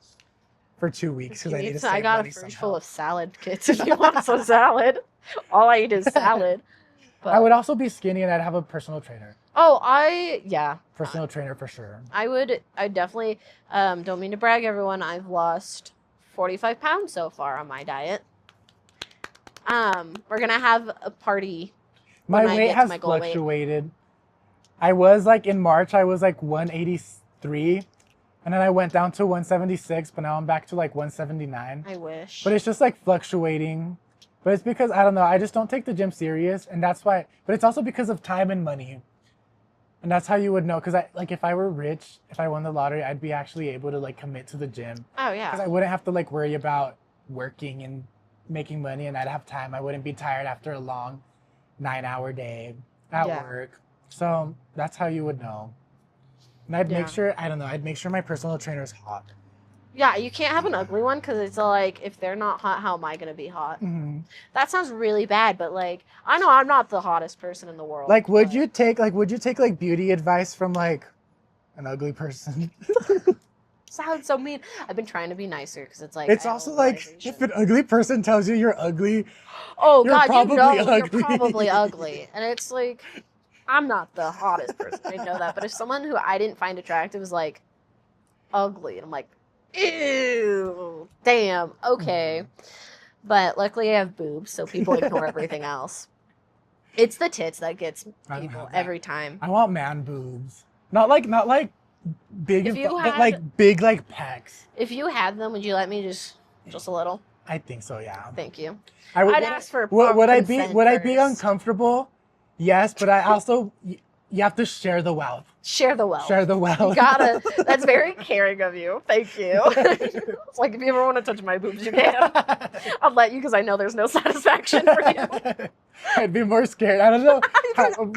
for 2 weeks because I need to save I got a money fridge somehow. full of salad kits if you want some salad. All I eat is salad. But, I would also be skinny, and I'd have a personal trainer. Personal trainer for sure. I definitely, don't mean to brag, everyone. I've lost 45 pounds so far on my diet. We're gonna have a party. My when I weight get to has my goal weight. fluctuated. I was like in March, I was like 183, and then I went down to 176, but now I'm back to like 179. I wish. But it's just like fluctuating. But it's because I don't know, I just don't take the gym serious, and that's why. But it's also because of time and money. And that's how you would know, because if I were rich, if I won the lottery, I'd be actually able to like commit to the gym. Oh Because yeah. I wouldn't have to like worry about working and making money, and I'd have time. I wouldn't be tired after a long 9-hour day at Yeah. work. So that's how you would know. And I'd make Yeah. sure, I don't know, I'd make sure my personal trainer is hot. Yeah, you can't have an ugly one because it's like if they're not hot, how am I gonna be hot? Mhm. That sounds really bad, but like I know I'm not the hottest person in the world. Like, would but- you take like beauty advice from like an ugly person? Sounds so mean. I've been trying to be nicer because it's like It's I have also a like, realization. if an ugly person tells you you're ugly, Oh You're God, probably you know ugly. you're probably ugly, and it's like I'm not the hottest person. I know that, but if someone who I didn't find attractive is like ugly, and I'm like, ew, damn, okay. But luckily, I have boobs, so people ignore everything else. It's the tits that gets I don't people have that. every time. I want man boobs. Not like big, If you but had- like big like pecs. If you had them, would you let me just a little? I think so, yeah. Thank you. I I'd ask for would I be consent would I be first. uncomfortable? Yes, but I also you have to share the wealth. Share the wealth. Share the wealth. You gotta. That's very caring of you. Thank you. It's like if you ever want to touch my boobs, you can. I'll let you because I know there's no satisfaction for you. I'd be more scared. I don't know.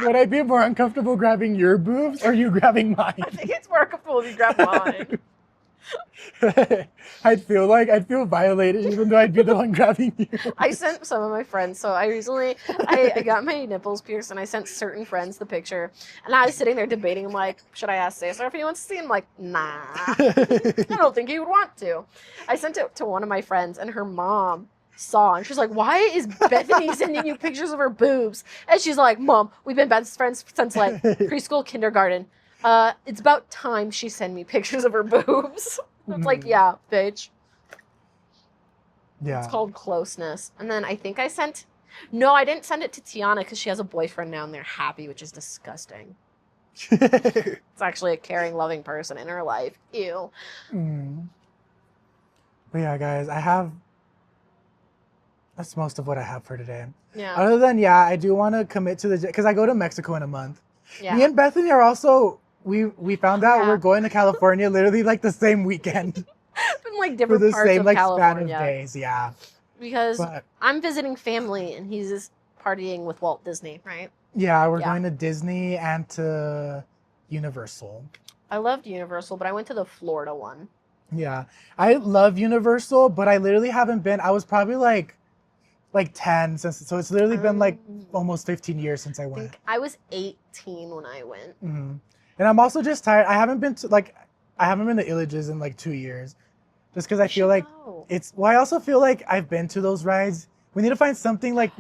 Would I be more uncomfortable grabbing your boobs or you grabbing I mine? think it's more comfortable if you grab mine. I'd feel violated even though I'd be the one grabbing you. I sent some of my friends. So I recently, I got my nipples pierced, and I sent certain friends the picture. And I was sitting there debating. I'm like, should I ask Cesar if he wants to see? I'm like, nah. I don't think he would want to. I sent it to one of my friends, and her mom saw, and she's like, why is Bethany sending you pictures of her boobs? And she's like, Mom, we've been best friends since like preschool, kindergarten. It's about time she sent me pictures of her boobs. It's like, yeah, bitch. Yeah. It's called closeness. And then I think I didn't send it to Tiana because she has a boyfriend now and they're happy, which is disgusting. It's actually a caring, loving person in her life. Ew. Mm. But yeah, guys, that's most of what I have for today. Yeah. Other than, yeah, I do want to commit to because I go to Mexico in a month. Yeah. Me and Bethany are also, we found out Yeah. we're going to California literally like the same weekend in like for different the parts same of like span of California. days. Yeah. Because But I'm visiting family and he's just partying with Walt Disney, right? yeah, we're Yeah. going to Disney and to Universal. I loved Universal, but I went to the Florida one. Yeah. I love Universal, but I literally haven't been, I was probably like 10 so it's literally been like almost 15 years since I I went. think I was 18 when I went. Mhm. And I'm also just tired. I haven't been to Illages in like 2 years, just because I feel like I also feel like I've been to those rides. We need to find something like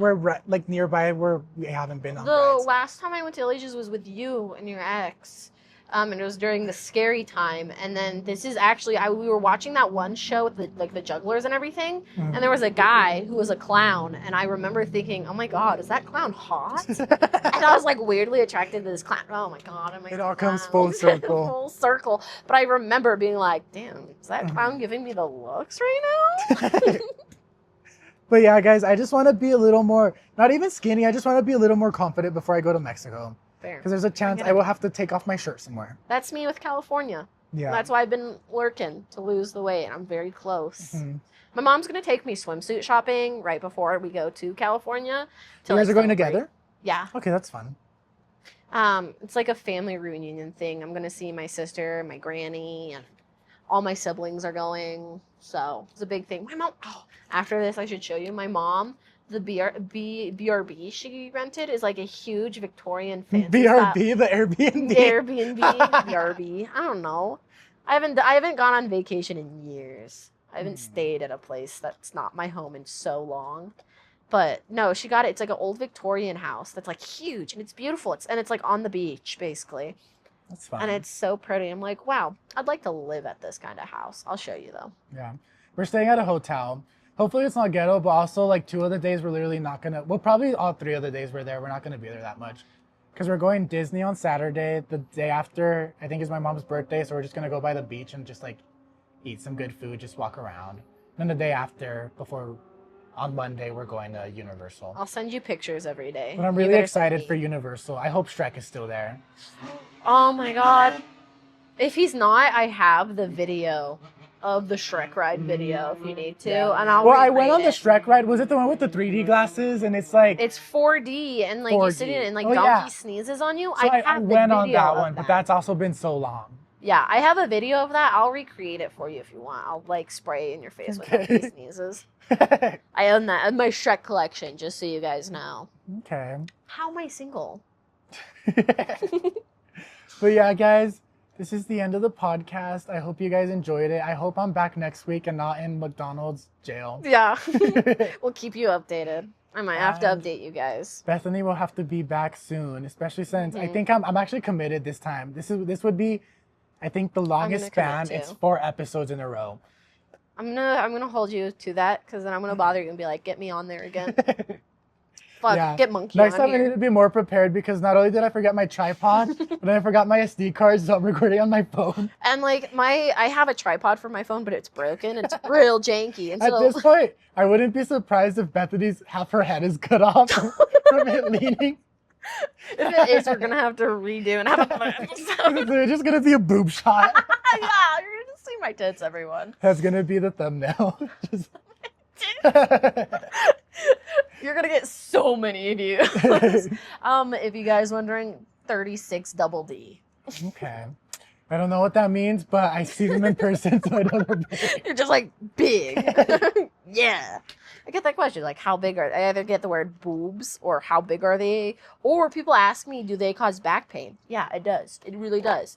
like nearby where we haven't been on The rides. last time I went to Elages was with you and your ex. And it was during the scary time. And then this is actually we were watching that one show with the jugglers and everything. Mhm. And there was a guy who was a clown, and I remember thinking, "Oh my God, is that clown hot?" And I was like weirdly attracted to this clown. Oh my God, It all comes full circle. Full circle. But I remember being like, "Damn, is that clown giving me the looks right now?" But yeah, guys, I just want to be a little more, not even skinny. I just want to be a little more confident before I go to Mexico, Fair. because there's a chance I will have to take off my shirt somewhere. That's me with California. Yeah. That's why I've been lurking to lose the weight. I'm very close. Mhm. My mom's gonna take me swimsuit shopping right before we go to California. You guys are going celebrate. together? Yeah. Okay, that's fun. It's like a family reunion thing. I'm gonna see my sister, my granny, and all my siblings are going. So it's a big thing. My mom. Oh, after this, I should show you. My mom, the BRB she rented is like a huge Victorian fancy BRB, the Airbnb. Airbnb, BRB. I don't know. I haven't gone on vacation in years. I haven't stayed at a place that's not my home in so long. But no, she got it. It's like an old Victorian house that's like huge and it's beautiful. It's like on the beach basically, That's fun. and it's so pretty. I'm like, wow, I'd like to live at this kind of house. I'll show you though. Yeah. We're staying at a hotel. hopefully it's not ghetto, but also like 2 of the days we're literally not gonna, well, probably all 3 of the days we're there, we're not gonna be there that much. Because we're going Disney on Saturday. The day after, I think, is my mom's birthday, so we're just gonna go by the beach and just like eat some good food, just walk around. Then the day after, on Monday, we're going to Universal. I'll send you pictures every day. But I'm You really better send excited me. for Universal. I hope Shrek is still there. Oh my god. If he's not, I have the video of the Shrek ride video if you need to, and I'll. Well, I went on recreate the Shrek ride. Was it the one with the 3D glasses? And it's like It's 4D, and like you sit in it, and like Oh, Donkey yeah. sneezes on you. So I have the went on video that of one, but that's also been so long. Yeah, I have a video of that. I'll recreate it for you if you want. I'll like spray in your face when Okay. Donkey sneezes. I own that in my Shrek collection, just so you guys know. Okay. How am I single? But yeah, guys, this is the end of the podcast. I hope you guys enjoyed it. I hope I'm back next week and not in McDonald's jail. Yeah, we'll keep you updated. I might have to And- update you guys. Bethany will have to be back soon, especially since I Mhm. think I'm actually committed this time. This would be, I think, the longest gonna commit span. It's too. 4 episodes in a row. I'm gonna hold you to that, because then I'm gonna bother you and be like, get me on there again. Fuck, Yeah. get monkey Next on time I here. need to be more prepared because not only did I forget my tripod, but I forgot my SD cards, so I'm recording on my phone. And like I have a tripod for my phone, but it's broken. It's real janky. And At so this point, I wouldn't be surprised if Bethany's half her head is cut off from it leaning. if it is, we're gonna have to redo and have another episode. It's just gonna be a boob shot. Yeah, you're gonna see my tits, everyone. That's gonna be the thumbnail. Just- You're gonna get so many views. If you guys wondering, 36 double D. Okay. I don't know what that means, but I see them in person, so I don't know. You're just like big. Yeah. I get that question, like how big are they? I either get the word boobs or how big are they? Or people ask me, do they cause back pain? Yeah, it does. It really does.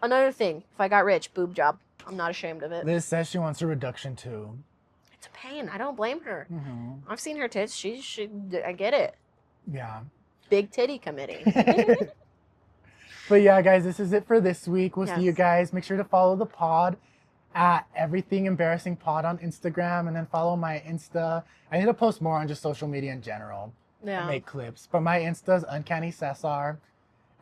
Another thing, if I got rich, boob job. I'm not ashamed of it. Liz says she wants a reduction too. It's a pain. I don't blame her. Mm-hmm. I've seen her tits. I get it. Yeah. Big titty committee. But yeah, guys, this is it for this week. We'll see you Yes. guys. Make sure to follow the pod at Everything Embarrassing Pod on Instagram, and then follow my Insta. I need to post more on just social media in general. Yeah. And make clips. But my Insta is Uncanny Cesar.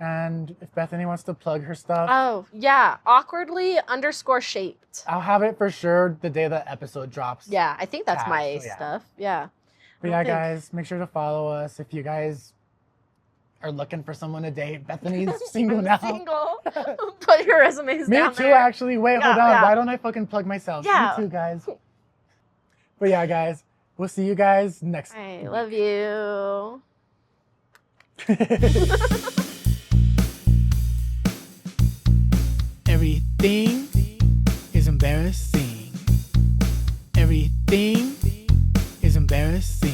And if Bethany wants to plug her stuff, Oh, yeah. Awkwardly _shaped. I'll have it for sure the day the episode drops. Yeah, I think that's Tag, my so yeah. stuff. Yeah. But I yeah, don't think- guys, make sure to follow us. If you guys are looking for someone to date, Bethany's single I'm now. Single. Put your resumes Me down too, there. actually. Wait, hold Yeah, on. yeah. Why don't I fucking plug myself? Yeah. Me too, guys. But yeah, guys, we'll see you guys next I week. love you. Everything is embarrassing. Everything is embarrassing.